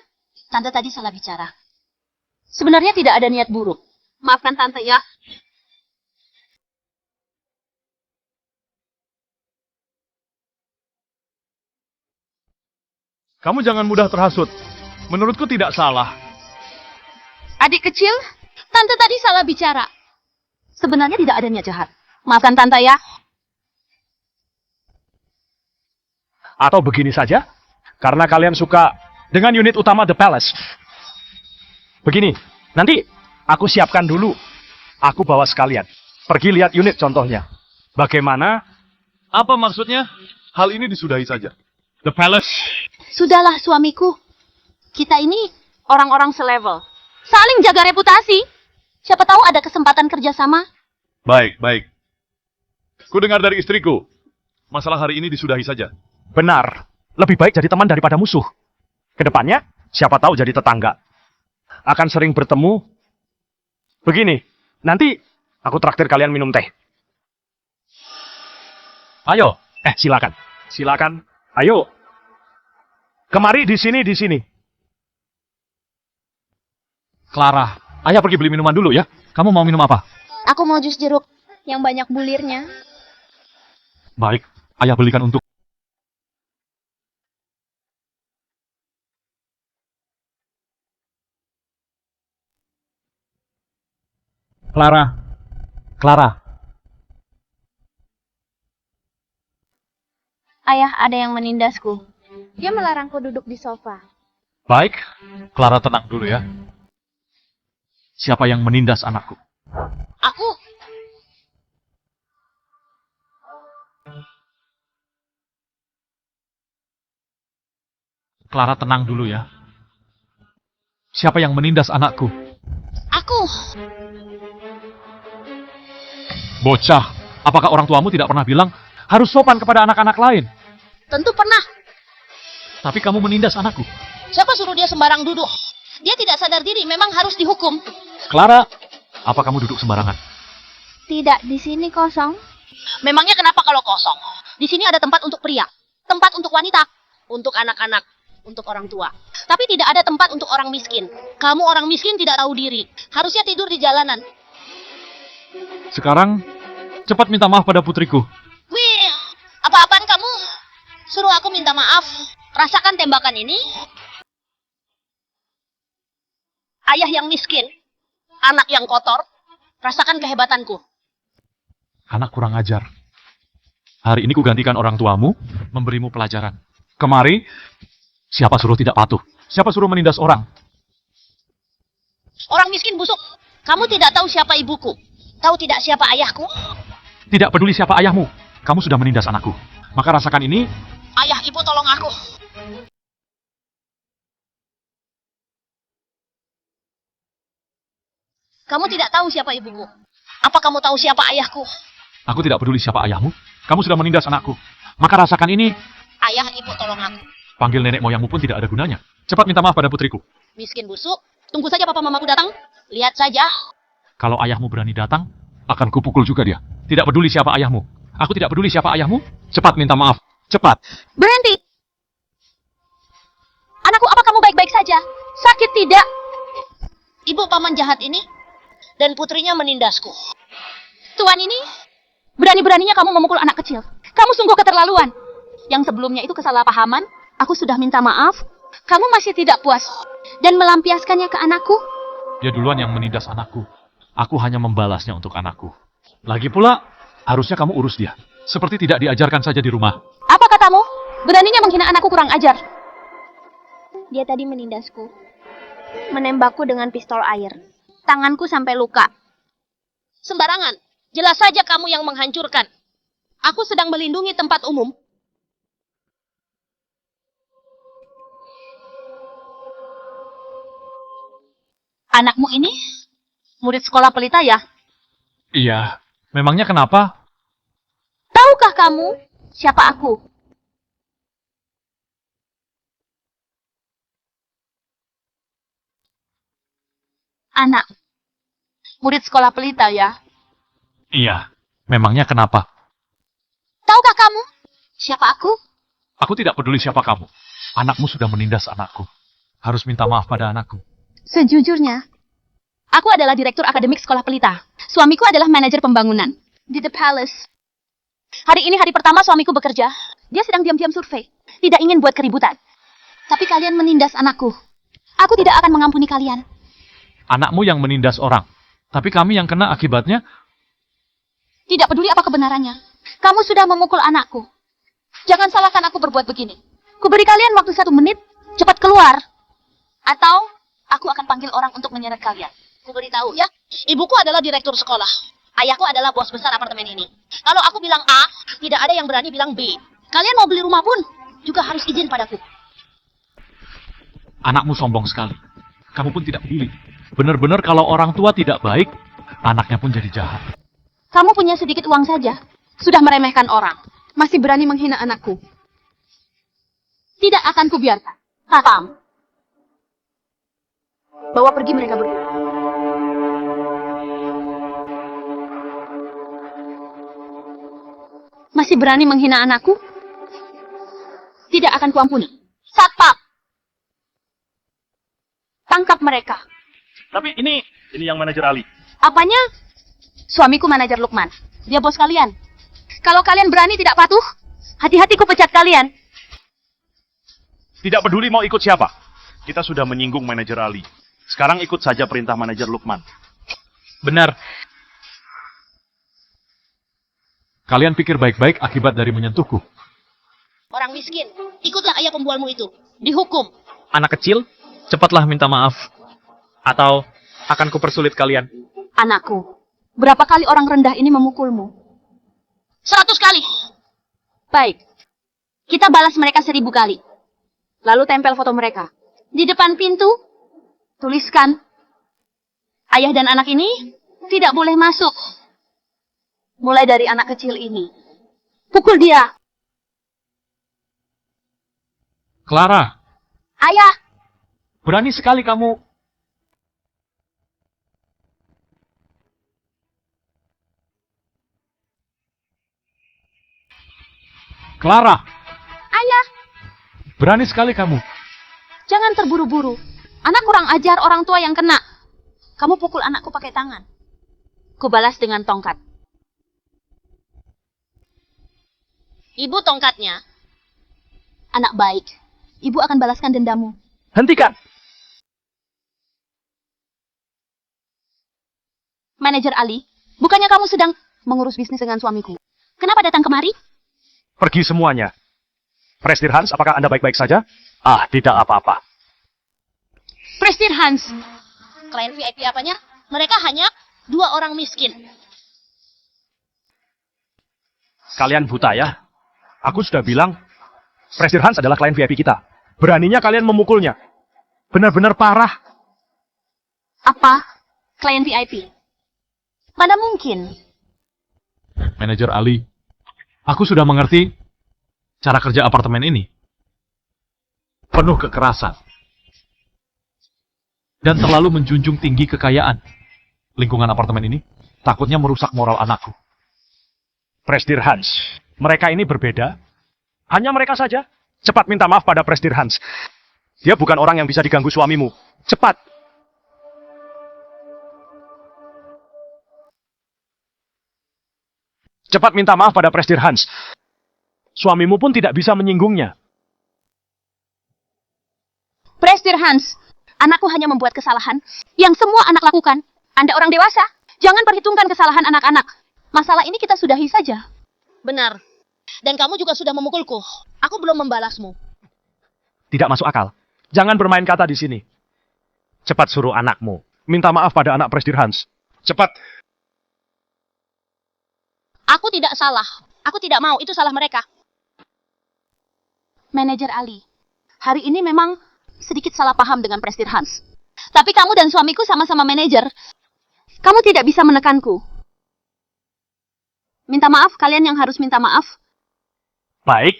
Tante tadi salah bicara. sebenarnya tidak ada niat buruk. Maafkan tante ya. Kamu jangan mudah terhasut. Menurutku tidak salah. Adik kecil, tante tadi salah bicara. Sebenarnya tidak ada niat jahat. Maafkan tante ya. Atau begini saja, karena kalian suka dengan unit utama The Palace. Begini, nanti aku siapkan dulu. Aku bawa sekalian. Pergi lihat unit contohnya. Bagaimana? Apa maksudnya? Hal ini disudahi saja. The Palace. Sudahlah suamiku. Kita ini orang-orang selevel. Saling jaga reputasi. Siapa tahu ada kesempatan kerjasama. Baik, baik. Ku dengar dari istriku. Masalah hari ini disudahi saja. Benar. Lebih baik jadi teman daripada musuh. Kedepannya, siapa tahu jadi tetangga. Akan sering bertemu. Begini, nanti aku traktir kalian minum teh. Ayo, Silakan. Silakan. Ayo. Kemari di sini, di sini. Clara, ayah pergi beli minuman dulu ya. Kamu mau minum apa? Aku mau jus jeruk yang banyak bulirnya. Baik, ayah belikan untuk... Clara. Clara. Ayah, ada yang menindasku. Dia melarangku duduk di sofa. Baik, Clara tenang dulu ya. Siapa yang menindas anakku? Aku. Clara tenang dulu ya. Siapa yang menindas anakku? Aku. Bocah, apakah orang tuamu tidak pernah bilang harus sopan kepada anak-anak lain? Tentu pernah. Tapi kamu menindas anakku. Siapa suruh dia sembarang duduk? Dia tidak sadar diri, memang harus dihukum. Clara, apa kamu duduk sembarangan? Tidak, di sini kosong. Memangnya kenapa kalau kosong? Di sini ada tempat untuk pria, tempat untuk wanita, untuk anak-anak, untuk orang tua. Tapi tidak ada tempat untuk orang miskin. Kamu orang miskin tidak tahu diri. Harusnya tidur di jalanan. Sekarang, cepat minta maaf pada putriku. Wih, apa-apaan kamu? Suruh aku minta maaf. Rasakan tembakan ini. Ayah yang miskin, anak yang kotor. Rasakan kehebatanku. Anak kurang ajar. Hari ini kugantikan orang tuamu, memberimu pelajaran. Kemari, siapa suruh tidak patuh? Siapa suruh menindas orang? Orang miskin busuk. Kamu tidak tahu siapa ibuku. Tahu tidak siapa ayahku? Tidak peduli siapa ayahmu, kamu sudah menindas anakku. Maka rasakan ini. Ayah, ibu tolong aku. Kamu tidak tahu siapa ibuku. Apa kamu tahu siapa ayahku? Aku tidak peduli siapa ayahmu, kamu sudah menindas anakku. Maka rasakan ini. Ayah, ibu tolong aku. Panggil nenek moyangmu pun tidak ada gunanya. Cepat minta maaf pada putriku. Miskin busuk. Tunggu saja papa mamaku datang. Lihat saja. Kalau ayahmu berani datang, akan kupukul juga dia. Tidak peduli siapa ayahmu. Aku tidak peduli siapa ayahmu. Cepat minta maaf. Cepat. Berhenti. Anakku, apa kamu baik-baik saja? Sakit tidak? Ibu paman jahat ini dan putrinya menindasku. Tuan ini, berani-beraninya kamu memukul anak kecil. Kamu sungguh keterlaluan. Yang sebelumnya itu kesalahpahaman, aku sudah minta maaf. Kamu masih tidak puas dan melampiaskannya ke anakku. Dia duluan yang menindas anakku. Aku hanya membalasnya untuk anakku. Lagi pula, harusnya kamu urus dia. Seperti tidak diajarkan saja di rumah. Apa katamu? Beraninya menghina anakku kurang ajar. Dia tadi menindasku. Menembakku dengan pistol air. Tanganku sampai luka. Sembarangan. Jelas saja kamu yang menghancurkan. Aku sedang melindungi tempat umum. Anakmu ini murid sekolah pelita ya? Iya. Memangnya kenapa? Tahukah kamu siapa aku? Anak murid sekolah pelita ya? Iya. Memangnya kenapa? Tahukah kamu siapa aku? Aku tidak peduli siapa kamu. Anakmu sudah menindas anakku. Harus minta maaf pada anakku. Sejujurnya, Aku adalah direktur akademik sekolah pelita. Suamiku adalah manajer pembangunan di The Palace. Hari ini hari pertama suamiku bekerja. Dia sedang diam-diam survei. Tidak ingin buat keributan. Tapi kalian menindas anakku. Aku tidak akan mengampuni kalian. Anakmu yang menindas orang, tapi kami yang kena akibatnya. Tidak peduli apa kebenarannya. Kamu sudah memukul anakku. Jangan salahkan aku berbuat begini. Kuberi kalian waktu 1 menit. Cepat keluar. Atau aku akan panggil orang untuk menyeret kalian. Aku beritahu ya, ibuku adalah direktur sekolah. Ayahku adalah bos besar apartemen ini. Kalau aku bilang A, tidak ada yang berani bilang B. Kalian mau beli rumah pun juga harus izin padaku. Anakmu sombong sekali. Kamu pun tidak peduli. Benar-benar kalau orang tua tidak baik, anaknya pun jadi jahat. Kamu punya sedikit uang saja. Sudah meremehkan orang. Masih berani menghina anakku. Tidak akan kubiarkan. Paham? Bawa pergi mereka berdua. Masih berani menghina anakku? Tidak akan kuampuni. Satpam! Tangkap mereka. Tapi ini yang manajer Ali. Apanya? Suamiku manajer Lukman. Dia bos kalian. Kalau kalian berani tidak patuh, hati-hati ku pecat kalian. Tidak peduli mau ikut siapa. Kita sudah menyinggung manajer Ali. Sekarang ikut saja perintah manajer Lukman. Benar. Kalian pikir baik-baik akibat dari menyentuhku. Orang miskin, ikutlah ayah pembualmu itu. Dihukum. Anak kecil, cepatlah minta maaf. Atau akan kupersulit kalian. Anakku, berapa kali orang rendah ini memukulmu? 100 kali. Baik, kita balas mereka 1000 kali. Lalu tempel foto mereka. Di depan pintu, tuliskan, ayah dan anak ini tidak boleh masuk. Mulai dari anak kecil ini. Pukul dia. Clara, Ayah, berani sekali kamu. Clara, ayah, berani sekali kamu. jangan terburu-buru. Anak kurang ajar, orang tua yang kena. Kamu pukul anakku pakai tangan. Kubalas dengan tongkat. Ibu tongkatnya. Anak baik. Ibu akan balaskan dendamu. Hentikan. Manajer Ali, bukannya kamu sedang mengurus bisnis dengan suamiku? Kenapa datang kemari? Pergi semuanya. Prestir Hans, apakah Anda baik-baik saja? Ah, tidak apa-apa. Prestir Hans. Klien VIP apanya? Mereka hanya 2 orang miskin. Kalian buta ya? Aku sudah bilang, Prestir Hans adalah klien VIP kita. Beraninya kalian memukulnya. Benar-benar parah. Apa? Klien VIP? Mana mungkin? Manajer Ali, aku sudah mengerti cara kerja apartemen ini. Penuh kekerasan. Dan terlalu menjunjung tinggi kekayaan. Lingkungan apartemen ini takutnya merusak moral anakku. Prestir Hans, mereka ini berbeda. Hanya mereka saja. Cepat minta maaf pada Prestir Hans. Dia bukan orang yang bisa diganggu suamimu. Cepat. Cepat minta maaf pada Prestir Hans. Suamimu pun tidak bisa menyinggungnya. Prestir Hans, anakku hanya membuat kesalahan yang semua anak lakukan. Anda orang dewasa, jangan perhitungkan kesalahan anak-anak. Masalah ini kita sudahi saja. Benar. Dan kamu juga sudah memukulku. Aku belum membalasmu. Tidak masuk akal. Jangan bermain kata di sini. Cepat suruh anakmu minta maaf pada anak Prestir Hans. Cepat. Aku tidak salah. Aku tidak mau. Itu salah mereka. Manajer Ali, hari ini memang sedikit salah paham dengan Prestir Hans. Tapi kamu dan suamiku sama-sama manajer. Kamu tidak bisa menekanku. Minta maaf, kalian yang harus minta maaf. Baik.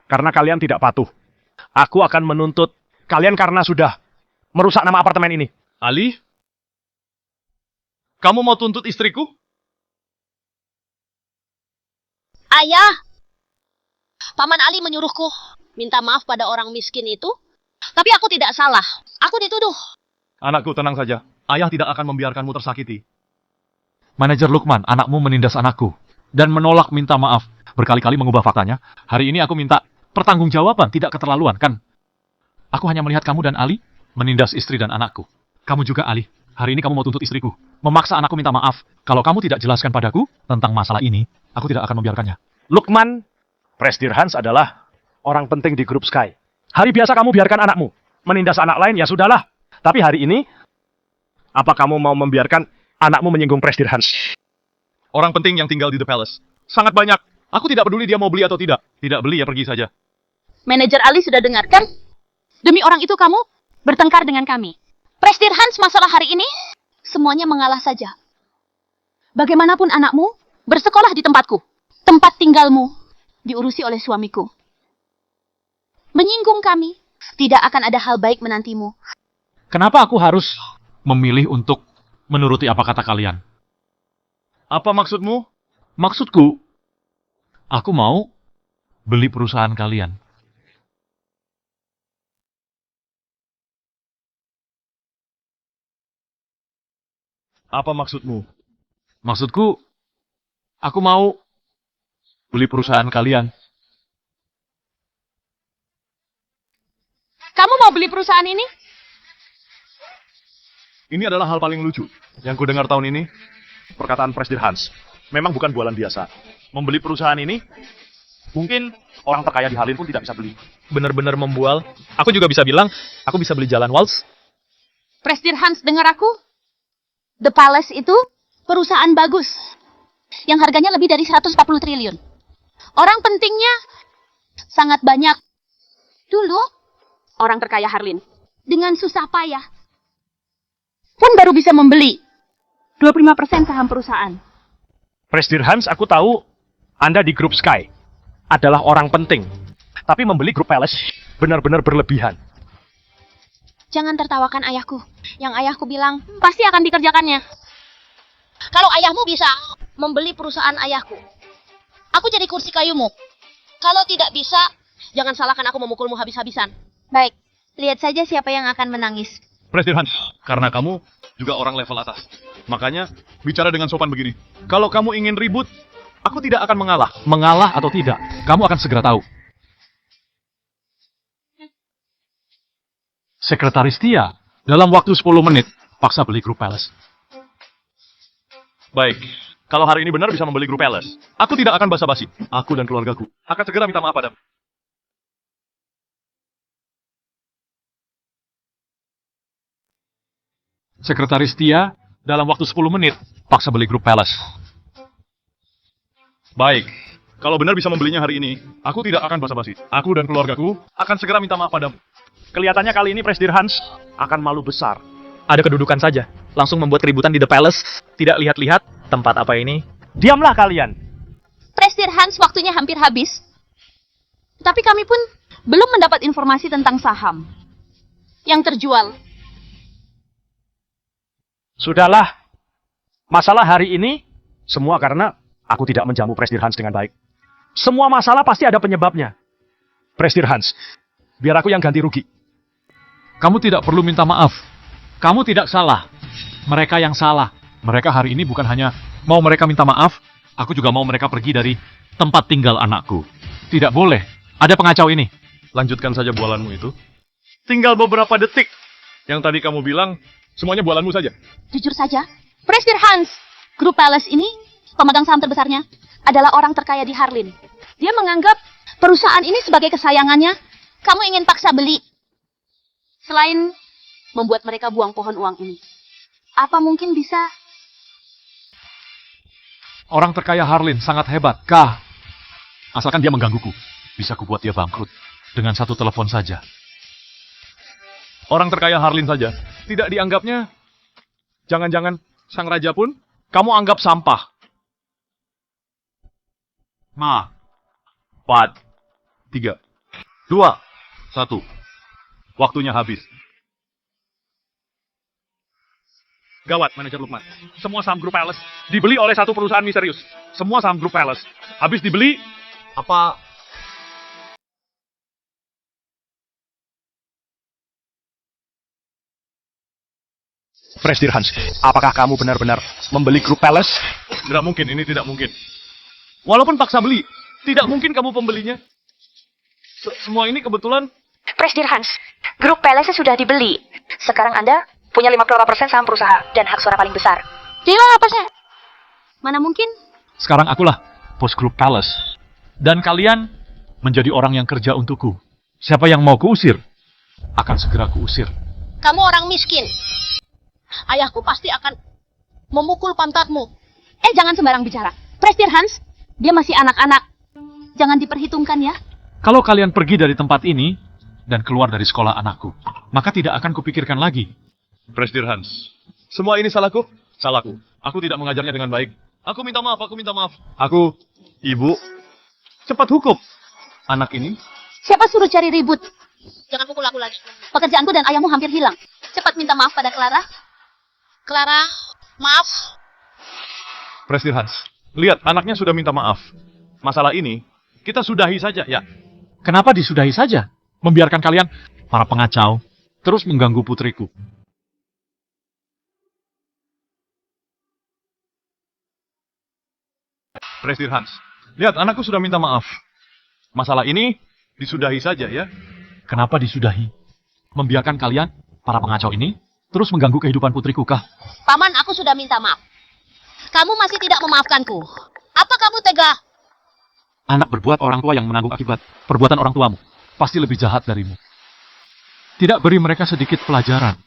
Karena kalian tidak patuh. Aku akan menuntut kalian karena sudah merusak nama apartemen ini. Ali? Kamu mau tuntut istriku? Ayah! Paman Ali menyuruhku minta maaf pada orang miskin itu. Tapi aku tidak salah. Aku dituduh. Anakku, tenang saja. ayah tidak akan membiarkanmu tersakiti. Manajer Lukman, anakmu menindas anakku dan menolak minta maaf. Berkali-kali mengubah faktanya. Hari ini aku minta pertanggungjawaban, tidak keterlaluan, kan? Aku hanya melihat kamu dan Ali menindas istri dan anakku. Kamu juga, Ali. Hari ini kamu mau tuntut istriku, memaksa anakku minta maaf. Kalau kamu tidak jelaskan padaku tentang masalah ini, aku tidak akan membiarkannya. Lukman, Presidir Hans adalah orang penting di grup Sky. Hari biasa kamu biarkan anakmu menindas anak lain, ya sudahlah. Tapi hari ini, apa kamu mau membiarkan anakmu menyinggung Presidir Hans? Orang penting yang tinggal di The Palace. Sangat banyak. Aku tidak peduli dia mau beli atau tidak. Tidak beli ya pergi saja. Manajer Ali sudah dengarkan? Demi orang itu kamu bertengkar dengan kami. Presidir Hans masalah hari ini, semuanya mengalah saja. Bagaimanapun anakmu bersekolah di tempatku. Tempat tinggalmu diurusi oleh suamiku. Menyinggung kami, tidak akan ada hal baik menantimu. Kenapa aku harus memilih untuk menuruti apa kata kalian? Apa maksudmu? Maksudku, aku mau beli perusahaan kalian. Apa maksudmu? Maksudku, aku mau beli perusahaan kalian. Kamu mau beli perusahaan ini? Ini adalah hal paling lucu yang ku dengar tahun ini. Perkataan Presidir Hans memang bukan bualan biasa. Membeli perusahaan ini, mungkin orang terkaya di Halin pun tidak bisa beli. Bener-bener membual. Aku juga bisa bilang, aku bisa beli jalan Waltz. Presidir Hans, dengar aku? The Palace itu perusahaan bagus. Yang harganya lebih dari 140 triliun. Orang pentingnya sangat banyak. Dulu, orang terkaya Harlin, dengan susah payah, pun baru bisa membeli 25% saham perusahaan. Presidir Hans, aku tahu Anda di grup Sky adalah orang penting. Tapi membeli grup Palace benar-benar berlebihan. Jangan tertawakan ayahku. Yang ayahku bilang, pasti akan dikerjakannya. Kalau ayahmu bisa membeli perusahaan ayahku, aku jadi kursi kayumu. Kalau tidak bisa, jangan salahkan aku memukulmu habis-habisan. Baik, lihat saja siapa yang akan menangis. Presiden Hans, karena kamu juga orang level atas. Makanya, bicara dengan sopan begini. Kalau kamu ingin ribut, aku tidak akan mengalah. Mengalah atau tidak, kamu akan segera tahu. Sekretaris Tia, dalam waktu 10 menit, paksa beli grup Palace. Baik, kalau hari ini benar bisa membeli grup Palace, aku tidak akan basa-basi. Aku dan keluargaku akan segera minta maaf padamu. Sekretaris Tia, dalam waktu 10 menit, paksa beli grup Palace. Baik, kalau benar bisa membelinya hari ini, aku tidak akan basa-basi. Aku dan keluargaku akan segera minta maaf padamu. Kelihatannya kali ini Presidir Hans akan malu besar. Ada kedudukan saja. Langsung membuat keributan di The Palace. Tidak lihat-lihat tempat apa ini. Diamlah kalian. Presidir Hans waktunya hampir habis. Tapi kami pun belum mendapat informasi tentang saham yang terjual. Sudahlah. Masalah hari ini semua karena aku tidak menjamu Presidir Hans dengan baik. Semua masalah pasti ada penyebabnya. Presidir Hans, biar aku yang ganti rugi. Kamu tidak perlu minta maaf. Kamu tidak salah. Mereka yang salah. Mereka hari ini bukan hanya mau mereka minta maaf, aku juga mau mereka pergi dari tempat tinggal anakku. Tidak boleh. Ada pengacau ini. Lanjutkan saja bualanmu itu. Tinggal beberapa detik. Yang tadi kamu bilang, semuanya bualanmu saja. Jujur saja, Presidir Hans, grup Palace ini, pemegang saham terbesarnya, adalah orang terkaya di Harlin. Dia menganggap perusahaan ini sebagai kesayangannya. Kamu ingin paksa beli. Selain membuat mereka buang pohon uang ini. Apa mungkin bisa? Orang terkaya Harlin sangat hebat. Kah? Asalkan dia menggangguku. Bisa kubuat dia bangkrut. Dengan satu telepon saja. Orang terkaya Harlin saja. Tidak dianggapnya. Jangan-jangan sang raja pun kamu anggap sampah. 5, 4, 3, 2, 1. Waktunya habis. Gawat, manajer Lukman. Semua saham grup Palace dibeli oleh satu perusahaan misterius. Semua saham grup Palace habis dibeli. Apa Presdir Hans, apakah kamu benar-benar membeli grup Palace? Tidak mungkin, ini tidak mungkin. Walaupun paksa beli, tidak mungkin kamu pembelinya. Semua ini kebetulan. Presdir Hans, grup Palace sudah dibeli. Sekarang Anda punya 50% saham perusahaan dan hak suara paling besar. Terima apa Mana mungkin? Sekarang akulah bos grup Palace. Dan kalian menjadi orang yang kerja untukku. Siapa yang mau kuusir, akan segera kuusir. Kamu orang miskin. Ayahku pasti akan memukul pantatmu. Jangan sembarang bicara. Presdir Hans, dia masih anak-anak. Jangan diperhitungkan ya. Kalau kalian pergi dari tempat ini dan keluar dari sekolah anakku, maka tidak akan kupikirkan lagi. Presdir Hans, semua ini salahku? Salahku. Aku tidak mengajarnya dengan baik. Aku minta maaf, aku minta maaf. Aku, ibu, cepat hukum anak ini. Siapa suruh cari ribut? Jangan pukul aku lagi. Pekerjaanku dan ayahmu hampir hilang. Cepat minta maaf pada Clara. Clara, maaf. Presdir Hans, lihat anaknya sudah minta maaf. Masalah ini kita sudahi saja ya. Kenapa disudahi saja? Membiarkan kalian, para pengacau, terus mengganggu putriku. Presdir Hans, lihat anakku sudah minta maaf. Masalah ini disudahi saja ya. Kenapa disudahi? Membiarkan kalian, para pengacau ini, terus mengganggu kehidupan putriku kah? Paman, aku sudah minta maaf. Kamu masih tidak memaafkanku. Apa kamu tega? Anak berbuat, orang tua yang menanggung akibat perbuatan orang tuamu pasti lebih jahat darimu. Tidak beri mereka sedikit pelajaran.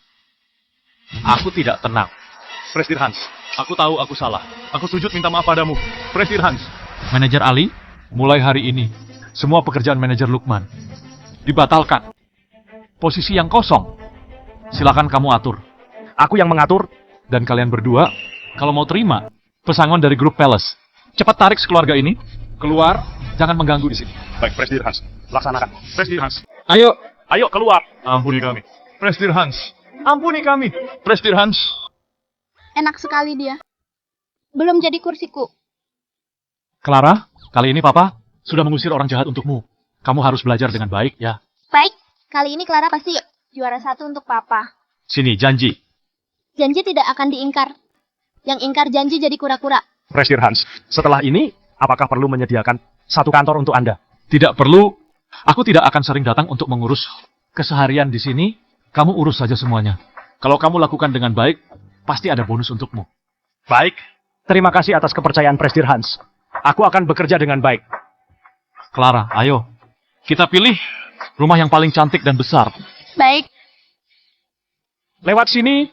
Aku tidak tenang. Presdir Hans, aku tahu aku salah. Aku sujud minta maaf padamu. Presdir Hans. Manajer Ali, mulai hari ini, semua pekerjaan manajer Lukman dibatalkan. Posisi yang kosong, silakan kamu atur. Aku yang mengatur. Dan kalian berdua, kalau mau terima pesangon dari grup Palace, cepat tarik sekeluarga ini keluar, jangan mengganggu di sini. Baik, Presdir Hans. Laksanakan. Presdir Hans. Ayo, Ayo keluar. Ampuni kami. Presdir Hans. Ampuni kami. Presdir Hans. Enak sekali dia. Belum jadi kursiku. Clara, kali ini Papa sudah mengusir orang jahat untukmu. Kamu harus belajar dengan baik ya. Baik, kali ini Clara pasti juara 1 untuk Papa. Sini, janji. Janji tidak akan diingkar. Yang ingkar janji jadi kura-kura. Presdir Hans, setelah ini, apakah perlu menyediakan satu kantor untuk Anda? Tidak perlu. Aku tidak akan sering datang untuk mengurus keseharian di sini. Kamu urus saja semuanya. Kalau kamu lakukan dengan baik, pasti ada bonus untukmu. Baik. Terima kasih atas kepercayaan Presdir Hans. Aku akan bekerja dengan baik. Clara, ayo. Kita pilih rumah yang paling cantik dan besar. Baik. Lewat sini,